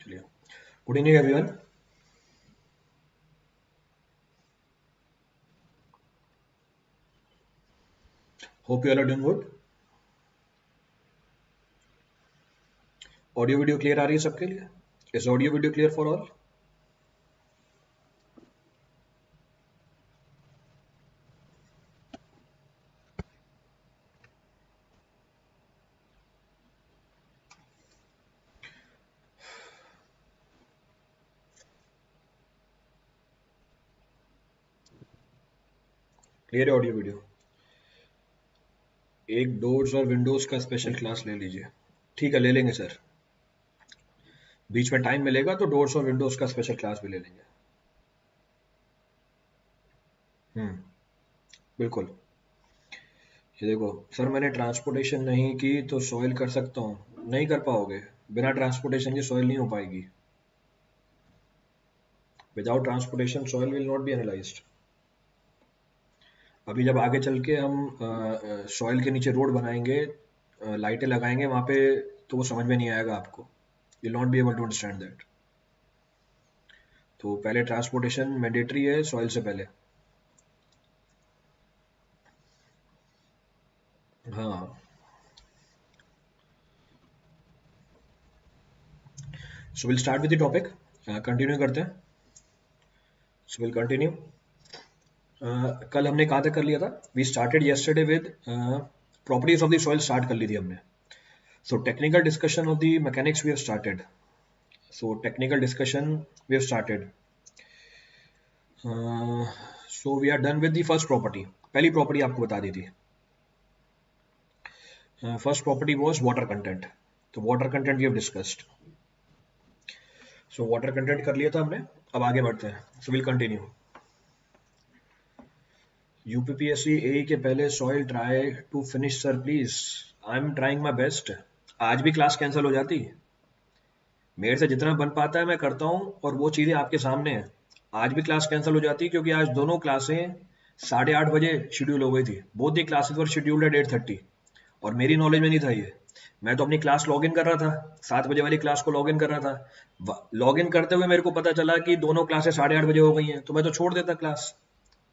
चलिए, good evening everyone. Hope you all are doing good. Audio video clear आ रही है सबके लिए? Is audio video clear for all? Clear है ऑडियो वीडियो? एक डोर्स और विंडोज का स्पेशल क्लास ले लीजिए। ठीक है, ले लेंगे सर। बीच में टाइम मिलेगा तो डोर्स और विंडोज का स्पेशल क्लास भी ले लेंगे। बिल्कुल। ये देखो सर, मैंने ट्रांसपोर्टेशन नहीं की तो सॉइल कर सकता हूँ? नहीं कर पाओगे। बिना ट्रांसपोर्टेशन की सॉइल नहीं हो पाएगी। Without transportation soil will not B analysed. अभी जब आगे चल के हम सॉइल के नीचे रोड बनाएंगे, लाइटें लगाएंगे वहां पे, तो वो समझ में नहीं आएगा आपको। You not be able to understand that. तो पहले ट्रांसपोर्टेशन मैंडेटरी है सॉइल से पहले। हाँ, so will start with the topic. Continue करते हैं। So will continue. कल हमने कहाँ तक कर लिया था? We started yesterday with properties of the soil. Start कर ली थी हमने। So technical discussion of the mechanics we have started. So technical discussion we have started. So we are done with the first property. पहली property आपको बता दी थी। First property was water content. तो water content we have discussed. So water content कर लिया था हमने। अब आगे बढ़ते हैं। So will continue. UPPSC A के पहले soil try to finish sir please. I am trying my best. आज भी क्लास कैंसिल हो जाती। मेरे से जितना बन पाता है मैं करता हूँ, और वो चीज़ें आपके सामने हैं। आज भी क्लास कैंसिल हो जाती क्योंकि आज दोनों क्लासें 8:30 बजे शेड्यूल हो गई थी। Both the classes were scheduled at 8:30, और मेरी नॉलेज में नहीं था ये। मैं तो अपनी क्लास लॉग इन कर रहा था, 7 बजे वाली क्लास को लॉग इन कर रहा था। लॉग इन करते हुए मेरे को पता चला कि दोनों क्लासें 8:30 बजे हो गई हैं, तो मैं तो छोड़ देता क्लास।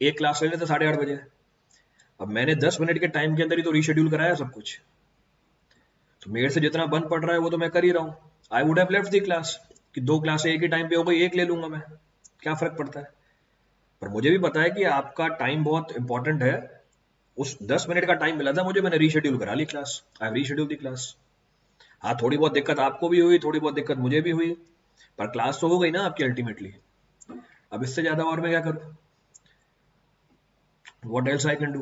एक क्लास ले लेता 8:30 बजे। अब मैंने 10 मिनट के टाइम के अंदर ही तो रीशेड्यूल कराया सब कुछ। तो मेरे से जितना बन पड़ रहा है वो तो मैं कर ही रहा हूँ। I would have left the class कि दो क्लासें एक ही टाइम पे हो गई, एक ले लूंगा मैं, क्या फर्क पड़ता है। पर मुझे भी पता है कि आपका टाइम बहुत इंपॉर्टेंट है। उस 10 मिनट का टाइम मिला था मुझे, मैंने रीशेड्यूल करा ली class. I have reschedule the class. हाँ, थोड़ी बहुत दिक्कत आपको भी हुई, थोड़ी बहुत दिक्कत मुझे भी हुई, पर क्लास तो हो गई ना आपकी अल्टीमेटली। अब इससे ज्यादा और मैं क्या करूँ? What else I can do?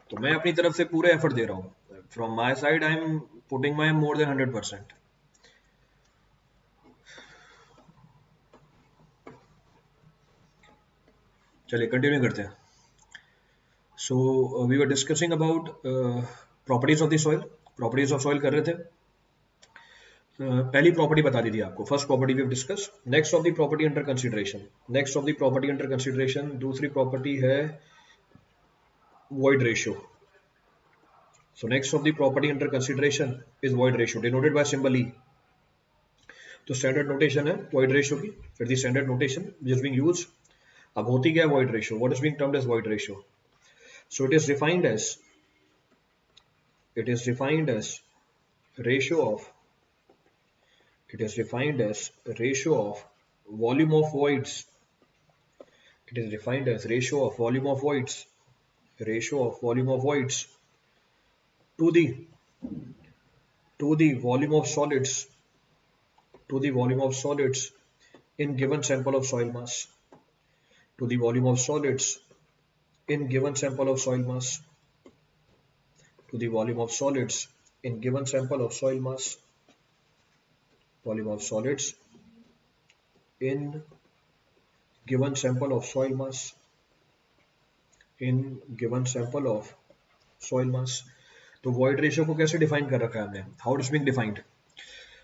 तो मैं अपनी तरफ से पूरे एफर्ट दे रहा हूँ। From my side I am putting my more than 100%। चलिए कंटिन्यू करते हैं। So we were discussing about properties of the soil. Properties of soil कर रहे थे। पहली प्रॉपर्टी बता दी थी आपको, first property we discuss. Next of the property under consideration. Next of the property under consideration दूसरी प्रॉपर्टी है void ratio. So next of the property under consideration is void ratio, denoted by symbol E. तो standard notation है void ratio की। फिर दी standard notation which is being used. अब होती क्या है void ratio? What is being termed as void ratio? So it is defined as ratio of it is defined as ratio of volume of voids. It is defined as ratio of volume of voids. Ratio of volume of voids to the volume of solids in given sample of soil mass. To the volume of solids in given sample of soil mass. To the volume of solids in given sample of soil mass. Volume of solids in given sample of soil mass. In given sample of soil mass. तो void ratio को कैसे define कर रखा है हमने? How it is being defined?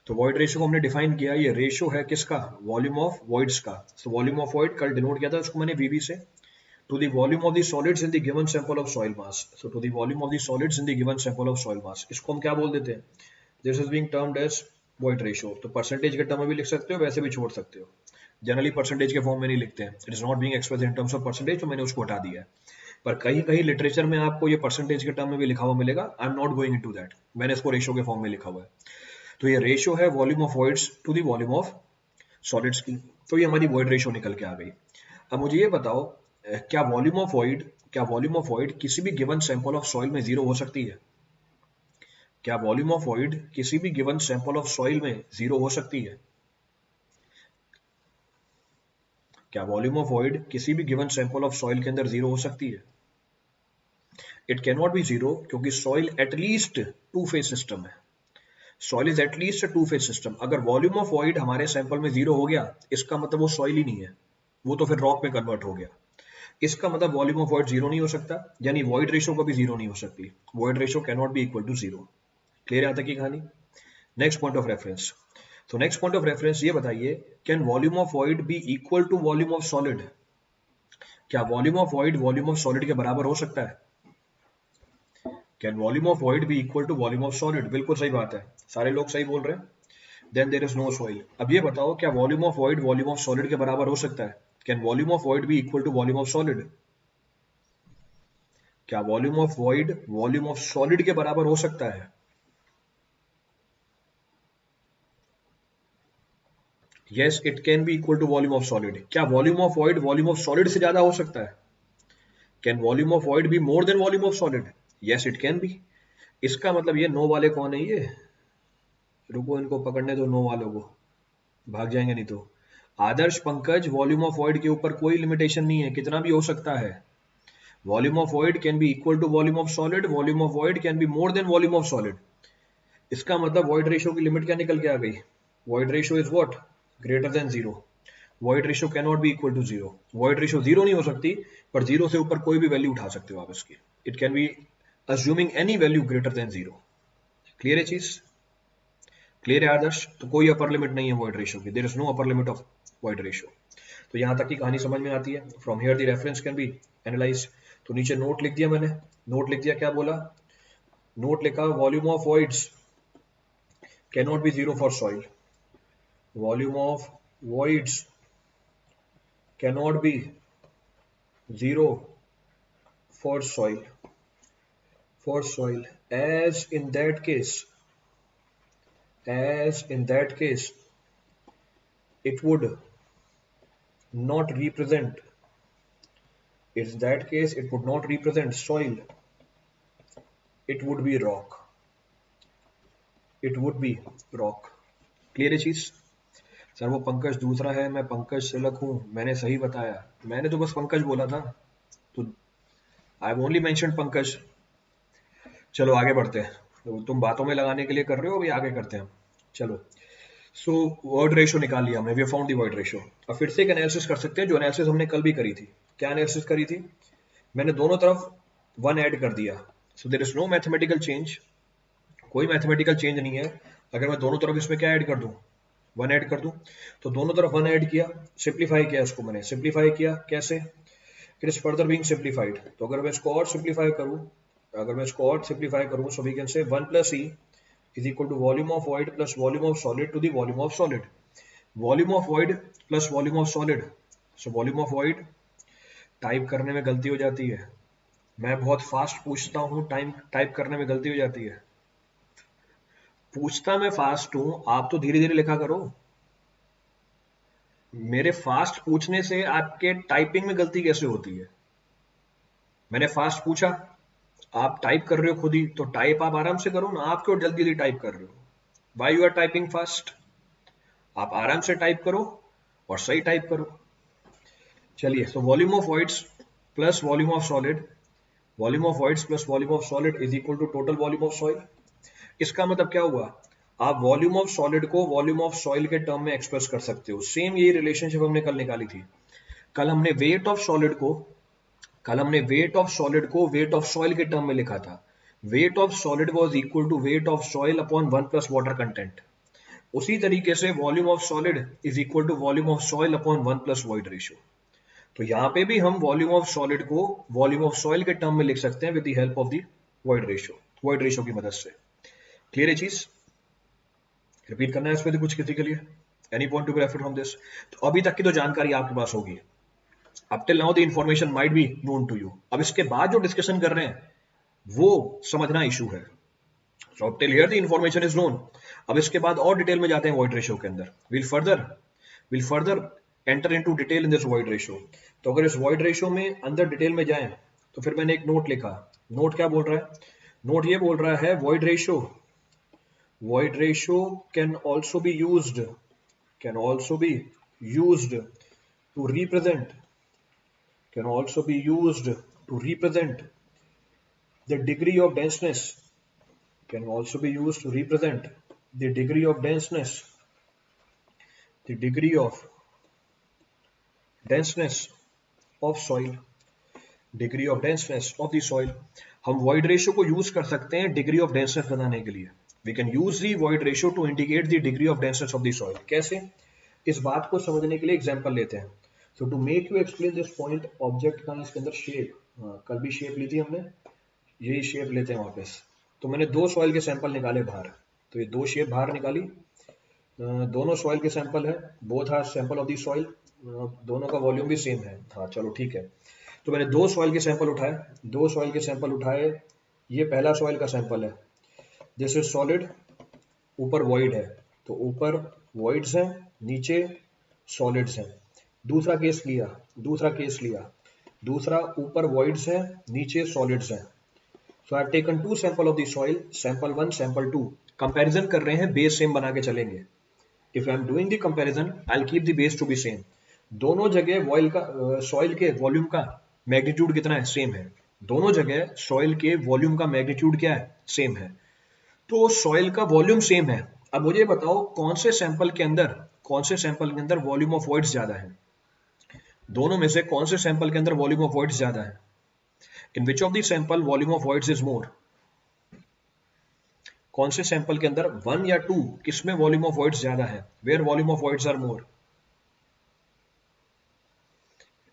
तो void ratio को हमने डिफाइन किया, ये रेशियो है किसका? वॉल्यूम ऑफ voids का। तो वॉल्यूम ऑफ void कल डिनोट किया था उसको मैंने VV से। To the volume of the solids in the given sample of soil mass. So to the volume of the solids in the given sample of soil mass. इसको हम क्या बोल देते हैं? This is being termed as void ratio. तो percentage के term में भी लिख सकते हो, वैसे भी छोड़ सकते हो। जनरली परसेंटेज के फॉर्म में नहीं लिखते हैं, it is not being expressed in terms of percentage, तो मैंने उसको हटा दिया है। पर कहीं कहीं लिटरेचर में आपको ये परसेंटेज के टर्म में भी लिखा हुआ मिलेगा। I am not going into that, मैंने इसको रेशियो के फॉर्म में लिखा हुआ है। तो ये रेशियो है volume of voids to the volume of solids की। तो ये हमारी वॉइड रेशियो निकल के आ गई। अब मुझे ये बताओ, क्या वॉल्यूम ऑफ वॉइड किसी भी गिवन सैंपल ऑफ सॉइल में जीरो हो सकती है? क्या वॉल्यूम ऑफ वॉइड किसी भी गिवन सैंपल ऑफ सॉइल में जीरो हो सकती है? क्या वॉल्यूम ऑफ वॉइड किसी भी गिवन सैंपल ऑफ सॉइल के अंदर जीरो हो सकती है? It can not be zero, क्योंकि soil at least two phase system है। Soil is at least two phase system. अगर वॉल्यूम ऑफ वॉइड हमारे सैंपल में जीरो हो गया, इसका मतलब वो सॉइल ही नहीं है, वो तो फिर रॉक में कन्वर्ट हो गया। इसका मतलब वॉल्यूम ऑफ वॉइड जीरो नहीं हो सकता, यानी वॉइड रेशियो कभी जीरो नहीं हो सकती। Void ratio can not be equal to zero. Clear यहाँ तक की कहानी? Next point of reference. तो नेक्स्ट पॉइंट ऑफ रेफरेंस ये बताइए, can volume of void be equal to volume of solid? क्या volume of void volume of solid के बराबर हो सकता है? Can volume of void be equal to volume of solid? बिल्कुल सही बात है, सारे लोग सही बोल रहे हैं। Then there is no soil. अब ये बताओ, क्या volume of void volume of solid के बराबर हो सकता है? Can volume of void be equal to volume of solid? क्या volume of void volume of solid के बराबर हो सकता है? Yes, it can be equal to volume of solid. क्या volume of void volume of solid से ज्यादा हो सकता है? Can volume of void B more than volume of solid? Yes, it can B. इसका मतलब ये नो वाले कौन है? ये रुको, इनको पकड़ने दो, नो वालों को, भाग जाएंगे नहीं तो। आदर्श, पंकज, वॉल्यूम ऑफ वॉइड के ऊपर कोई लिमिटेशन नहीं है, कितना भी हो सकता है। Volume of void can be equal to volume of solid, volume of void can be more than volume of solid. इसका मतलब वॉइड रेशियो की लिमिट क्या निकल के आ गई? Void ratio is what? Greater than zero. Void ratio can not be equal to zero. Void ratio zero नहीं हो सकती, पर जीरो से ऊपर कोई भी वैल्यू उठा सकते हो आप इसकी। It can B assuming any value greater than zero. Clear है चीज? क्लियर है आदर्श? तो कोई अपर लिमिट नहीं है वॉइड रेशियो की, there is no upper limit of void ratio. तो यहां तक की कहानी समझ में आती है। From here the reference can be analyse. तो नीचे नोट लिख दिया मैंने। नोट लिख दिया, क्या बोला? नोट लिखा, volume of voids can not be zero for soil. Volume of voids can not be zero for soil, as in that case it would not represent soil, it would be rock. Clear है चीज? Sir वो पंकज दूसरा है, मैं पंकज तिलक हूं, मैंने सही बताया, मैंने तो बस पंकज बोला था, तो आई ओनली मेंशन पंकज। चलो आगे बढ़ते हैं, तो तुम बातों में लगाने के लिए कर रहे हो, अभी आगे करते हैं। चलो, सो वर्ड रेशियो निकाल लिया हमने, we found the word ratio. अब फिर से एक एनालिसिस कर सकते हैं, जो एनालिसिस हमने कल भी करी थी। क्या एनालिसिस करी थी? मैंने दोनों तरफ वन ऐड कर दिया। So there is no mathematical change, कोई मैथमेटिकल चेंज नहीं है। अगर मैं दोनों तरफ इसमें क्या ऐड कर दूं? वन ऐड कर दूं। तो दोनों तरफ वन ऐड किया, सिंप्लीफाई किया इसको मैंने। सिंप्लीफाई किया कैसे? It is further being simplified. तो अगर मैं इसको और सिंप्लीफाई करूं, so we can say 1 plus e is equal to volume of void plus volume of solid to the volume of solid. Volume of void plus volume of solid. So volume of void, type करने में गलती हो जाती है, मैं बहुत fast पूछता हूँ, टाइप करने में गलती हो जाती है। पूछता मैं फास्ट हूं, आप तो धीरे धीरे लिखा करो। मेरे फास्ट पूछने से आपके टाइपिंग में गलती कैसे होती है? मैंने फास्ट पूछा, आप टाइप कर रहे हो खुद ही, तो टाइप आप आराम से करो ना, आप क्यों जल्दी जल्दी टाइप कर रहे हो? Why you are typing fast? आप आराम से टाइप करो और सही टाइप करो। चलिए, तो volume of voids plus volume of solid, volume of voids plus volume of solid is equal to total volume of soil. इसका मतलब क्या हुआ? आप वॉल्यूम ऑफ सॉलिड को वॉल्यूम ऑफ सॉइल के टर्म में एक्सप्रेस कर सकते हो। सेम यही रिलेशनशिप हमने कल निकाली थी। कल हमने वेट ऑफ सॉलिड को वेट ऑफ सॉइल के टर्म में लिखा था। Weight of solid was equal to weight of soil upon 1 plus water content. उसी तरीके से volume of solid is equal to volume of soil upon 1 plus void ratio. तो यहाँ पे भी हम वॉल्यूम ऑफ सॉलिड को वॉल्यूम ऑफ सॉइल के टर्म में लिख सकते हैं with the help of the void ratio की मदद से। क्लियर है चीज? रिपीट करना है इसमें कुछ किसी के लिए? Any point to be referred from this? तो अभी तक की तो जानकारी आपके पास होगी। अब till now the information might be known to you. अब इसके बाद जो डिस्कशन कर रहे हैं वो समझना इशू है। सो अब till here the information is known. अब इसके बाद और डिटेल में जाते हैं वॉइड रेशियो के अंदर। Will further enter into detail in this void ratio. तो अगर इस वॉइड रेशियो में अंदर डिटेल में जाएं तो फिर मैंने एक नोट लिखा। नोट क्या बोल रहा है? नोट ये बोल रहा है void ratio can also be used to represent can also be used to represent the degree of denseness can also be used to represent the degree of denseness of soil degree of denseness of the soil। हम void ratio को use कर सकते हैं degree of denseness बताने के लिए। we can use the void ratio to indicate the degree of denseness of the soil। कैसे? इस बात को समझने के लिए एग्जांपल लेते हैं। So to make you explain this point, object का इसके अंदर शेप, कल भी शेप ली थी हमने, यही शेप लेते हैं वापस। तो मैंने दो सॉइल के सैंपल निकाले बाहर। तो ये दो शेप बाहर निकाली, दोनों सॉइल के सैंपल है, both are sample of the soil, दोनों का वॉल्यूम भी सेम है। हाँ चलो ठीक है। तो मैंने दो सॉइल के सैंपल उठाए। ये पहला सॉइल का सैंपल है, दिस इज सॉलिड, ऊपर वॉइड है, तो ऊपर वॉइड्स हैं, नीचे सॉलिड्स हैं। दूसरा केस लिया, दूसरा ऊपर वॉइड्स है, नीचे सॉलिड्स हैं। So I have taken two sample of the soil, sample 1 sample 2। Comparison कर रहे हैं, बेस सेम बना के चलेंगे। If I am doing the comparison I will keep the base to be same. दोनों जगह सॉइल के वॉल्यूम का मैग्नीट्यूड कितना है? सेम है। दोनों जगह सॉइल के वॉल्यूम का मैग्नीट्यूड क्या है? सेम है। तो सॉइल का वॉल्यूम सेम है। अब मुझे बताओ कौन से सैंपल के अंदर वॉल्यूम ऑफ वॉइड्स ज्यादा है? दोनों में से कौन से सैंपल के अंदर वॉल्यूम ऑफ वॉइड्स ज्यादा है? In which of the sample volume of voids is more? कौन से सैंपल के अंदर 1 या 2 किसमें वॉल्यूम ऑफ वॉइड्स ज्यादा है? Where volume of voids are more?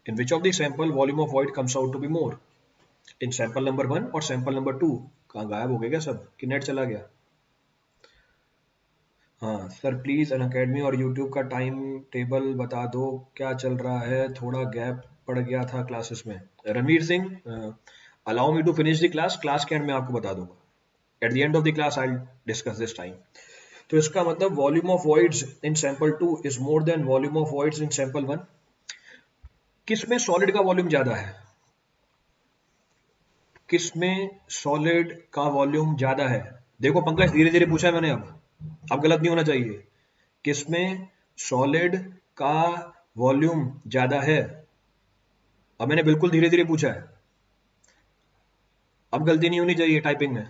In which of the sample volume of void comes out to be more? In sample number 1 और sample number 2। कहाँ गायब हो गए क्या सब, कि नेट चला गया? हाँ सर प्लीज अनअकैडमी और यूट्यूब का टाइम टेबल बता दो, क्या चल रहा है, थोड़ा गैप पड़ गया था क्लासेस में। Ranveer Singh, allow me to finish the class के एंड में आपको बता दूंगा। At the end of the class I discuss this time. तो इसका मतलब volume of voids in sample 2 is more than volume of voids in sample 1। किसमें सॉलिड का वॉल्यूम ज्यादा है? किसमें सॉलिड का वॉल्यूम ज्यादा है? देखो पंकज धीरे धीरे पूछा है मैंने, अब गलत नहीं होना चाहिए। किसमें सॉलिड का वॉल्यूम ज्यादा है? अब मैंने बिल्कुल धीरे धीरे पूछा है, अब गलती नहीं होनी चाहिए टाइपिंग में।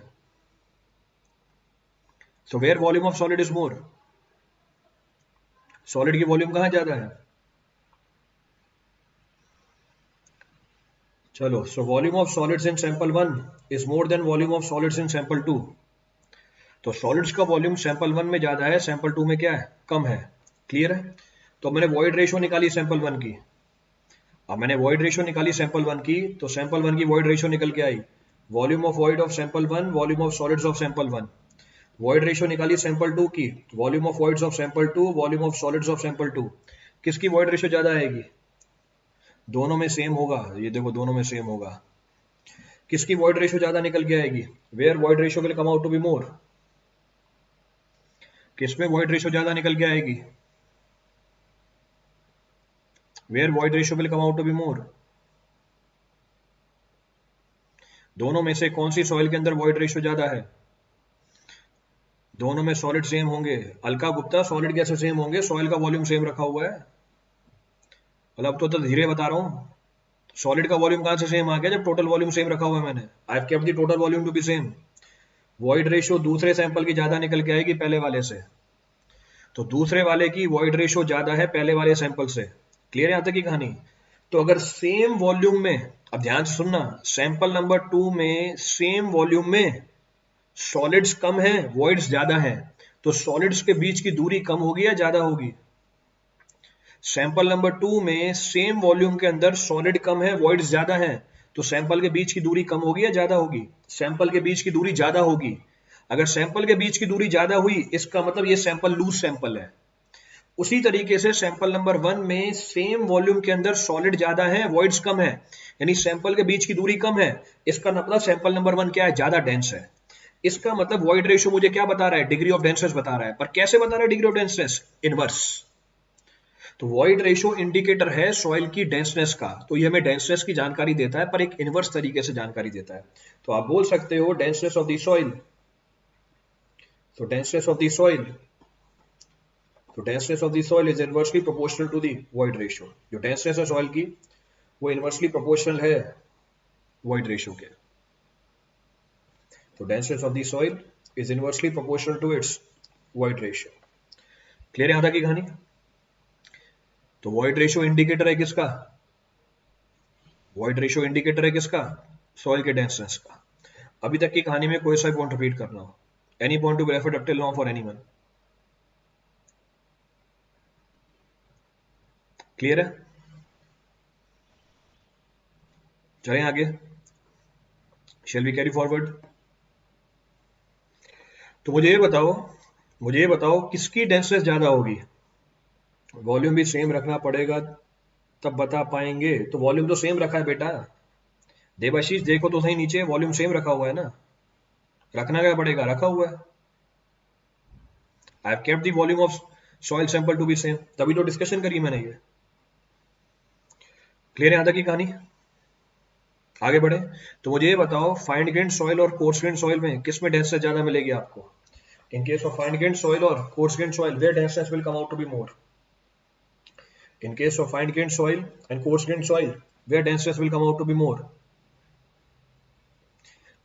So where volume of solid is more? Solid की वॉल्यूम कहां ज्यादा है? चलो, so volume of solids in sample 1 is more than volume of solids in sample 2। तो सॉलिड्स का वॉल्यूम सैंपल 1 में ज्यादा है, सैंपल 2 में क्या है? कम है। क्लियर है? तो मैंने वॉइड रेशियो निकाली सैंपल 1 की। अब मैंने वॉइड रेशियो निकाली सैंपल 1 की, तो सैंपल 1 की वॉइड रेशियो निकल के आई volume of void of sample 1 volume of solids of sample 1। Void ratio निकाली सैंपल 2 की, volume of voids of sample 2 volume of solids of sample 2। किसकी वॉइड रेशियो ज्यादा आएगी? दोनों में सेम होगा, ये देखो दोनों में सेम होगा। किसकी वॉइड रेशियो ज्यादा निकल के आएगी? Where void ratio will come out to be more? किसमें वॉइड रेशियो ज्यादा निकल के आएगी? Where void ratio will come out to be more? दोनों में से कौन सी सॉइल के अंदर वॉइड रेशियो ज्यादा है? दोनों में सॉलिड सेम होंगे। अलका गुप्ता, सॉलिड कैसे सेम होंगे? सॉइल का वॉल्यूम सेम रखा हुआ है। मतलब तो धीरे बता रहा हूं, सॉलिड का वॉल्यूम कहां से सेम आ गया जब टोटल वॉल्यूम सेम रखा हुआ है मैंने। I have kept the total volume to be same. Void ratio दूसरे सैंपल की ज्यादा निकल के आएगी पहले वाले से, तो दूसरे वाले की वॉइड रेशियो ज्यादा है पहले वाले सैंपल से। क्लियर है यहां तक की कहानी? तो अगर सेम वॉल्यूम में, अब ध्यान से सुनना, सैंपल नंबर 2 में सेम वॉल्यूम में सॉलिड्स कम है, वॉइड्स ज्यादा है, तो सॉलिड्स के बीच की दूरी कम होगी या ज्यादा होगी? सैंपल नंबर 2 में सेम वॉल्यूम के अंदर सॉलिड कम है, वॉइड्स ज्यादा है, तो सैंपल के बीच की दूरी कम होगी या ज्यादा होगी? सैंपल के बीच की दूरी ज्यादा होगी। अगर सैंपल के बीच की दूरी ज्यादा हुई इसका मतलब ये सैंपल लूज सैंपल है। उसी तरीके से सैंपल नंबर 1 में सेम वॉल्यूम के अंदर सॉलिड ज्यादा है, वॉइड्स कम है, यानी सैंपल के बीच की दूरी कम है। इसका मतलब सैंपल नंबर 1 क्या है, ज्यादा डेंस है। इसका मतलब वॉइड रेशियो मुझे क्या बता रहा है, डिग्री ऑफ डेंसनेस बता रहा है। पर कैसे बता रहा है डिग्री ऑफ डेंसनेस, इनवर्स। तो वॉइड रेशियो इंडिकेटर है सॉइल की डेंसनेस का, तो ये हमें डेंसनेस की जानकारी देता है पर एक इनवर्स तरीके से जानकारी देता है। तो आप बोल सकते हो डेंसनेस ऑफ द सॉइल, तो डेंसनेस ऑफ द सॉइल, तो denseness of the soil is inversely proportional to the void ratio. जो डेंसनेस है सॉइल की वो इनवर्सली प्रोपोर्शनल है वॉइड रेशियो के। तो denseness of the soil is inversely proportional to its void ratio. Clear है यहां तक की कहानी। तो वॉइड रेशियो इंडिकेटर है किसका, वॉइड रेशियो इंडिकेटर है किसका, सॉइल के डेंसनेस का। अभी तक की कहानी में कोई सा पॉइंट रिपीट करना हो, any point to be referred up till now for anyone. Clear है, चलें आगे, शैल वी कैरी फॉरवर्ड। तो मुझे ये बताओ किसकी डेंसनेस ज्यादा होगी। वॉल्यूम भी सेम रखना पड़ेगा तब बता पाएंगे। तो वॉल्यूम तो सेम रखा है बेटा, देवाशीष देखो तो सही नीचे, वॉल्यूम सेम रखा हुआ है ना, रखना क्या पड़ेगा, रखा हुआ है। I have kept the volume of soil sample to be same, तभी तो डिस्कशन करी मैंने ये। क्लियर है यहां तक की कहानी, आगे बढ़े। तो मुझे ये बताओ फाइंड ग्रेन सॉइल और कोर्स ग्रेन सॉइल में किस में डेंसनेस ज्यादा मिलेगी आपको। In case of fine grain soil और coarse grain soil where denseness will come out to be more. In case of fine grained soil and coarse grained soil, where denseness will come out to be more?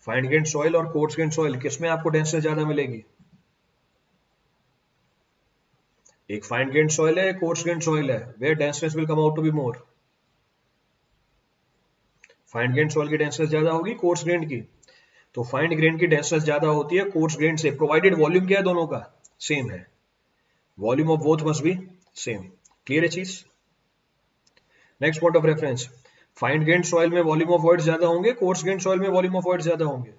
Fine grained soil और coarse grained soil किसमें आपको डेंसनेस ज्यादा मिलेगी। एक fine grained soil है, coarse grained soil है, where denseness will come out to be more. Fine grained soil की denseness ज्यादा होगी कोर्स ग्रेन्ड की। तो फाइन ग्रेन की डेंसनेस ज्यादा होती है कोर्स ग्रेन्ड से, प्रोवाइडेड वॉल्यूम क्या है दोनों का सेम है, volume of both must be same. Clear है चीज। Next point of reference, fine grained soil में वॉल्यूम ऑफ वॉइड्स ज्यादा होंगे, कोर्स ग्रेन्ड सॉइल में वॉल्यूम ऑफ वॉइड्स ज्यादा होंगे।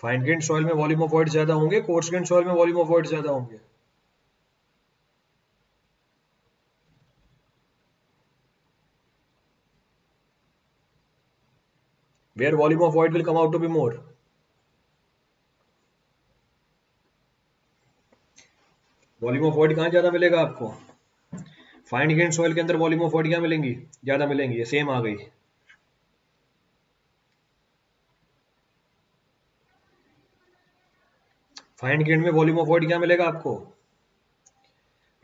फाइन ग्रेन्ड सॉइल में वॉल्यूम ऑफ वॉइड्स ज्यादा होंगे, कोर्स ग्रेन्ड सॉइल में वॉल्यूम ऑफ वॉइड्स ज्यादा होंगे। Where volume of void will come out to be more. Volume of void कहां ज्यादा मिलेगा आपको, फाइन ग्रेन सॉइल के अंदर वॉल्यूम ऑफ वॉइड क्या मिलेंगी, ज्यादा मिलेंगी, ये सेम आ गई। फाइन ग्रेन में वॉल्यूम ऑफ वॉइड क्या मिलेगा आपको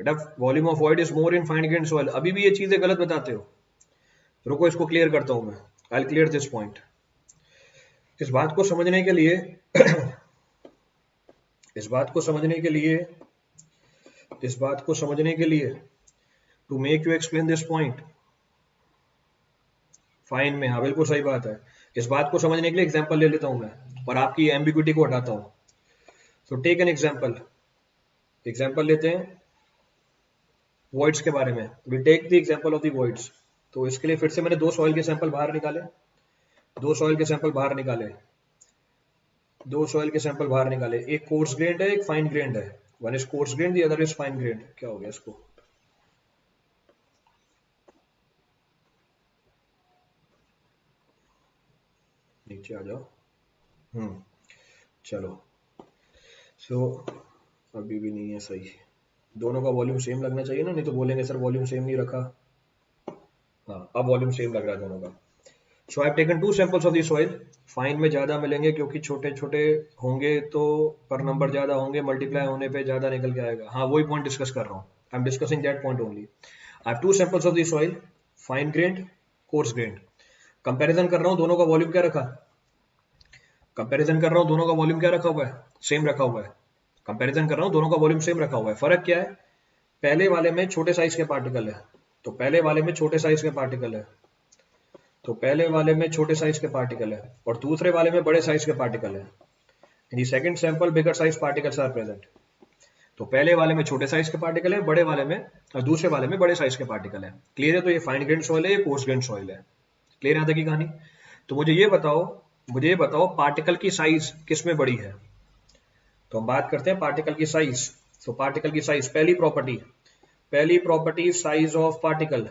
बेटा, volume of void is more in fine grain soil. अभी भी ये चीजें गलत बताते हो, रुको इसको क्लियर करता हूं मैं, आई क्लियर दिस पॉइंट। इस बात को समझने के लिए इस बात को समझने के लिए इस बात को समझने के लिए to make you explain this point, fine में, हाँ बिल्कुल सही बात है। इस बात को समझने के लिए एग्जांपल ले लेता हूं मैं और आपकी एम्बिग्यूटी को हटाता हूं। So take an example, example लेते हैं वॉइड्स के बारे में। Will take the example of the voids. तो इसके लिए फिर से मैंने दो सॉइल के सैंपल बाहर निकाले, दो सॉइल के सैंपल बाहर निकाले, दो सॉइल के सैंपल बाहर निकाले, एक कोर्स ग्रेन्ड है एक फाइन ग्रेन्ड है। One is course grand the other is fine grand. क्या हो गया इसको, नीचे आ जाओ। चलो सो अभी भी नहीं है सही, दोनों का वॉल्यूम सेम लगना चाहिए ना, नहीं तो बोलेंगे सर वॉल्यूम सेम नहीं रखा। हाँ अब वॉल्यूम सेम लग रहा है दोनों का। So I have taken two samples of the soil, fine में ज्यादा मिलेंगे क्योंकि छोटे छोटे होंगे तो पर नंबर ज्यादा होंगे, मल्टीप्लाई होने पे ज्यादा निकल के आएगा। हाँ वही पॉइंट डिस्कस कर रहा हूँ, I am discussing that point only. I have two samples of the soil, fine grained coarse grained. Comparison कर रहा हूँ दोनों का वॉल्यूम क्या रखा, कंपैरिजन कर रहा हूँ दोनों का वॉल्यूम क्या रखा हुआ है, सेम रखा हुआ है। कंपैरिजन कर रहा हूँ दोनों का वॉल्यूम सेम रखा हुआ है। फर्क क्या है, पहले वाले में छोटे साइज के पार्टिकल है, तो पहले वाले में छोटे साइज के पार्टिकल है, तो पहले वाले में छोटे साइज के पार्टिकल है और दूसरे वाले में बड़े साइज के पार्टिकल है। In the second sample bigger size particles are present. तो पहले वाले में छोटे साइज के पार्टिकल है, बड़े वाले में और दूसरे वाले में बड़े साइज के पार्टिकल है। क्लियर है। तो ये फाइन ग्रेन सॉइल है, ये कोर्स ग्रेन सॉइल है। क्लियर है की कहानी। तो मुझे ये बताओ मुझे ये बताओ पार्टिकल की साइज किस में बड़ी है? तो हम बात करते हैं पार्टिकल की साइज। तो पार्टिकल की साइज, पहली property size of particle.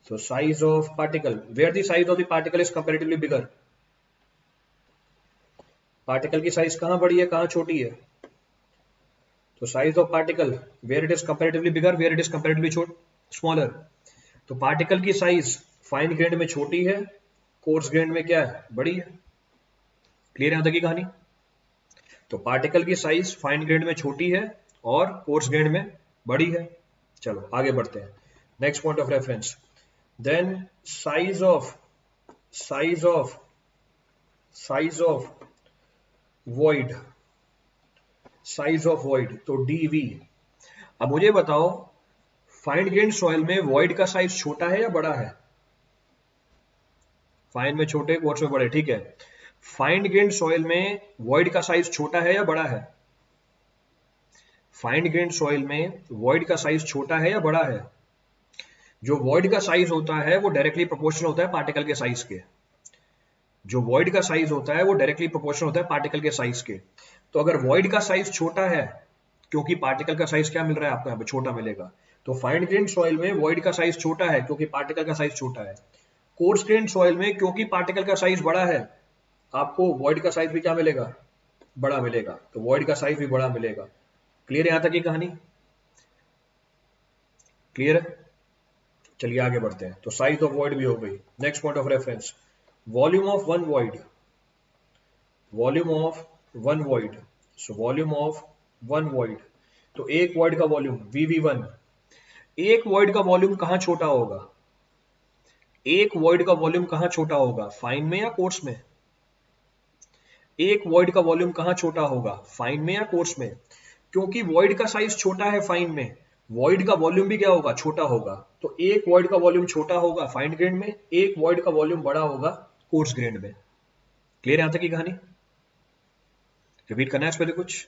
So size of particle, where the size of the particle is comparatively bigger. Particle की साइज कहां बड़ी है कहां छोटी है? तो size of particle where it is comparatively bigger, where it is comparatively smaller. तो particle की साइज फाइन ग्रेड में छोटी है, कोर्स ग्रेड में क्या है, बड़ी है। क्लियर है यहां तक की कहानी? तो पार्टिकल की साइज फाइन ग्रेड में छोटी है और कोर्स ग्रेड में बड़ी है। चलो आगे बढ़ते हैं, next point of reference. Then size of size of size of void, size of void, तो डीवी। अब मुझे बताओ फाइन ग्रेन सॉइल में वॉइड का साइज छोटा है या बड़ा है? फाइन में छोटे, कोर्स में बड़े, ठीक है। फाइन ग्रेन सॉइल में वॉइड का साइज छोटा है या बड़ा है? फाइन ग्रेन सॉइल में वॉइड का साइज छोटा है या बड़ा है? जो वॉइड का साइज होता है वो डायरेक्टली प्रोपोर्शनल होता है पार्टिकल के साइज के। जो वॉइड का साइज होता है वो डायरेक्टली प्रोपोर्शनल होता है पार्टिकल के साइज के। तो अगर वॉइड का साइज छोटा है, क्योंकि पार्टिकल का साइज क्या मिल रहा है आपको, यहाँ पे छोटा मिलेगा, तो फाइन ग्रेन सॉइल में वॉइड का साइज छोटा है क्योंकि पार्टिकल का साइज छोटा है। कोर्स ग्रेन सॉइल में क्योंकि पार्टिकल का साइज बड़ा है, आपको वॉइड का साइज भी क्या मिलेगा, बड़ा मिलेगा। तो वॉइड का साइज भी बड़ा मिलेगा। क्लियर है यहां तक की कहानी? क्लियर है? चलिए आगे बढ़ते हैं। तो साइज ऑफ वॉइड भी हो गई। Next point of reference, volume of one void, volume of one void. So volume of one void, तो एक वॉइड का वॉल्यूम VV1। एक वॉइड का वॉल्यूम कहां छोटा होगा? एक वॉइड का वॉल्यूम कहां छोटा होगा, फाइन में या कोर्स में? एक वॉइड का वॉल्यूम कहां छोटा होगा, फाइन में या कोर्स में? क्योंकि वॉइड का साइज छोटा है फाइन में, वॉइड का वॉल्यूम भी क्या होगा, छोटा होगा। तो एक वॉइड का वॉल्यूम छोटा होगा फाइन ग्रेड में, एक वॉइड का वॉल्यूम बड़ा होगा कोर्स ग्रेड में। क्लियर यहां तक की कहानी? रिपीट करना है इस पहले कुछ?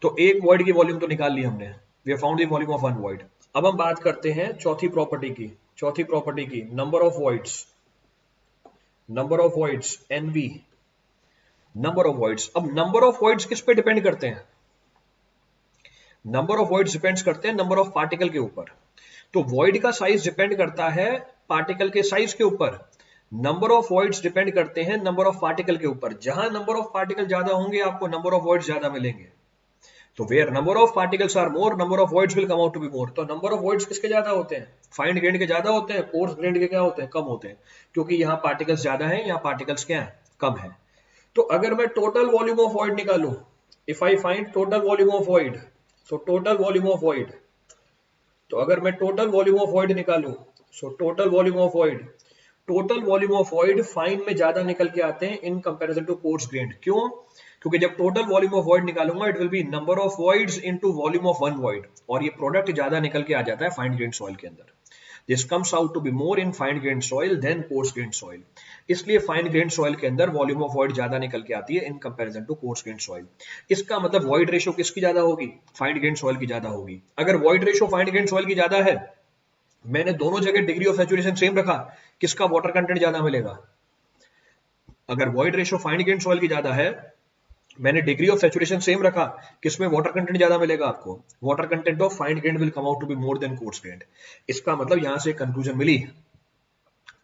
तो एक वॉइड की वॉल्यूम तो निकाल ली हमने, we have found the volume of one void. अब हम बात करते हैं चौथी प्रॉपर्टी की, चौथी प्रॉपर्टी की, number of voids, number of voids NV, number of voids. अब नंबर ऑफ वॉइड्स किस पे डिपेंड करते हैं? नंबर ऑफ वॉइड्स डिपेंड्स करते हैं नंबर ऑफ पार्टिकल के ऊपर। तो वॉइड का साइज डिपेंड करता है पार्टिकल के साइज के ऊपर, नंबर ऑफ वॉइड्स डिपेंड करते हैं नंबर ऑफ पार्टिकल के ऊपर। जहां नंबर ऑफ पार्टिकल ज्यादा होंगे आपको नंबर ऑफ वॉइड्स ज्यादा मिलेंगे। तो where number of particles are more, number of voids will come out to be more. तो नंबर ऑफ वॉइड्स किसके ज्यादा होते हैं? फाइन ग्रेड के ज्यादा होते हैं, कोर्स ग्रेड के क्या होते हैं, कम होते हैं, क्योंकि यहाँ पार्टिकल्स ज्यादा है, यहाँ पार्टिकल्स क्या है, कम है। तो अगर मैं टोटल वॉल्यूम ऑफ वॉइड निकालूं, if I find total volume of void, so total volume of void, तो अगर मैं टोटल वॉल्यूम ऑफ वॉइड निकालूं, so total volume of void, total volume of void fine में ज्यादा निकल के आते हैं in comparison to coarse grade. क्यों? क्योंकि जब टोटल वॉल्यूम ऑफ वॉइड निकालूंगा it will be number of voids into volume of one void, और ये प्रोडक्ट ज्यादा निकल के आ जाता है फाइन ग्रेन सॉइल के अंदर। This comes out to be more in fine grain soil than coarse grain soil. इसलिए फाइन ग्रेन सॉइल के अंदर वॉल्यूम ऑफ वॉइड ज्यादा निकल के आती है in comparison to coarse grain soil. इसका मतलब वॉइड रेशियो किसकी ज्यादा होगी, फाइन ग्रेन सॉइल की ज्यादा होगी। अगर void ratio find grain soil की ज्यादा है, मैंने दोनों जगह डिग्री ऑफ सैचुरेशन सेम रखा, किसका वाटर कंटेंट ज्यादा मिलेगा? अगर void ratio find grain soil की ज्यादा है, मैंने डिग्री ऑफ सैचुरेशन सेम रखा, किसमें वाटर कंटेंट ज्यादा मिलेगा आपको? Water content of fine grain will come out to be more than coarse grain. इसका मतलब यहां से कंक्लूजन मिली।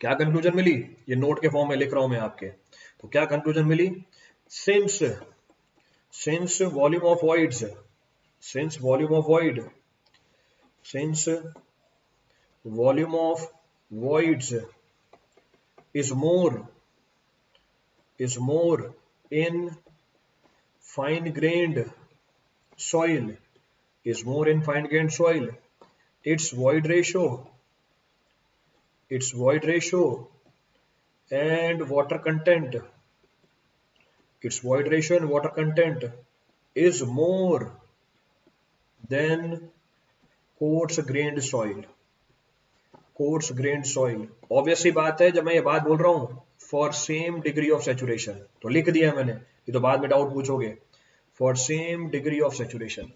क्या कंक्लूजन मिली? ये नोट के फॉर्म में लिख रहा हूं मैं आपके। तो क्या कंक्लूजन मिली? Since since volume of voids, since volume of void, since volume of voids is more in fine grained soil, is more in fine grained soil, its void ratio and water content, its void ratio and water content is more than coarse grained soil, coarse grained soil. Obvious सी बात है, जब मैं ये बात बोल रहा हूं for same degree of saturation, तो लिख दिया मैंने, ये तो बाद में डाउट पूछोगे, for same degree of saturation.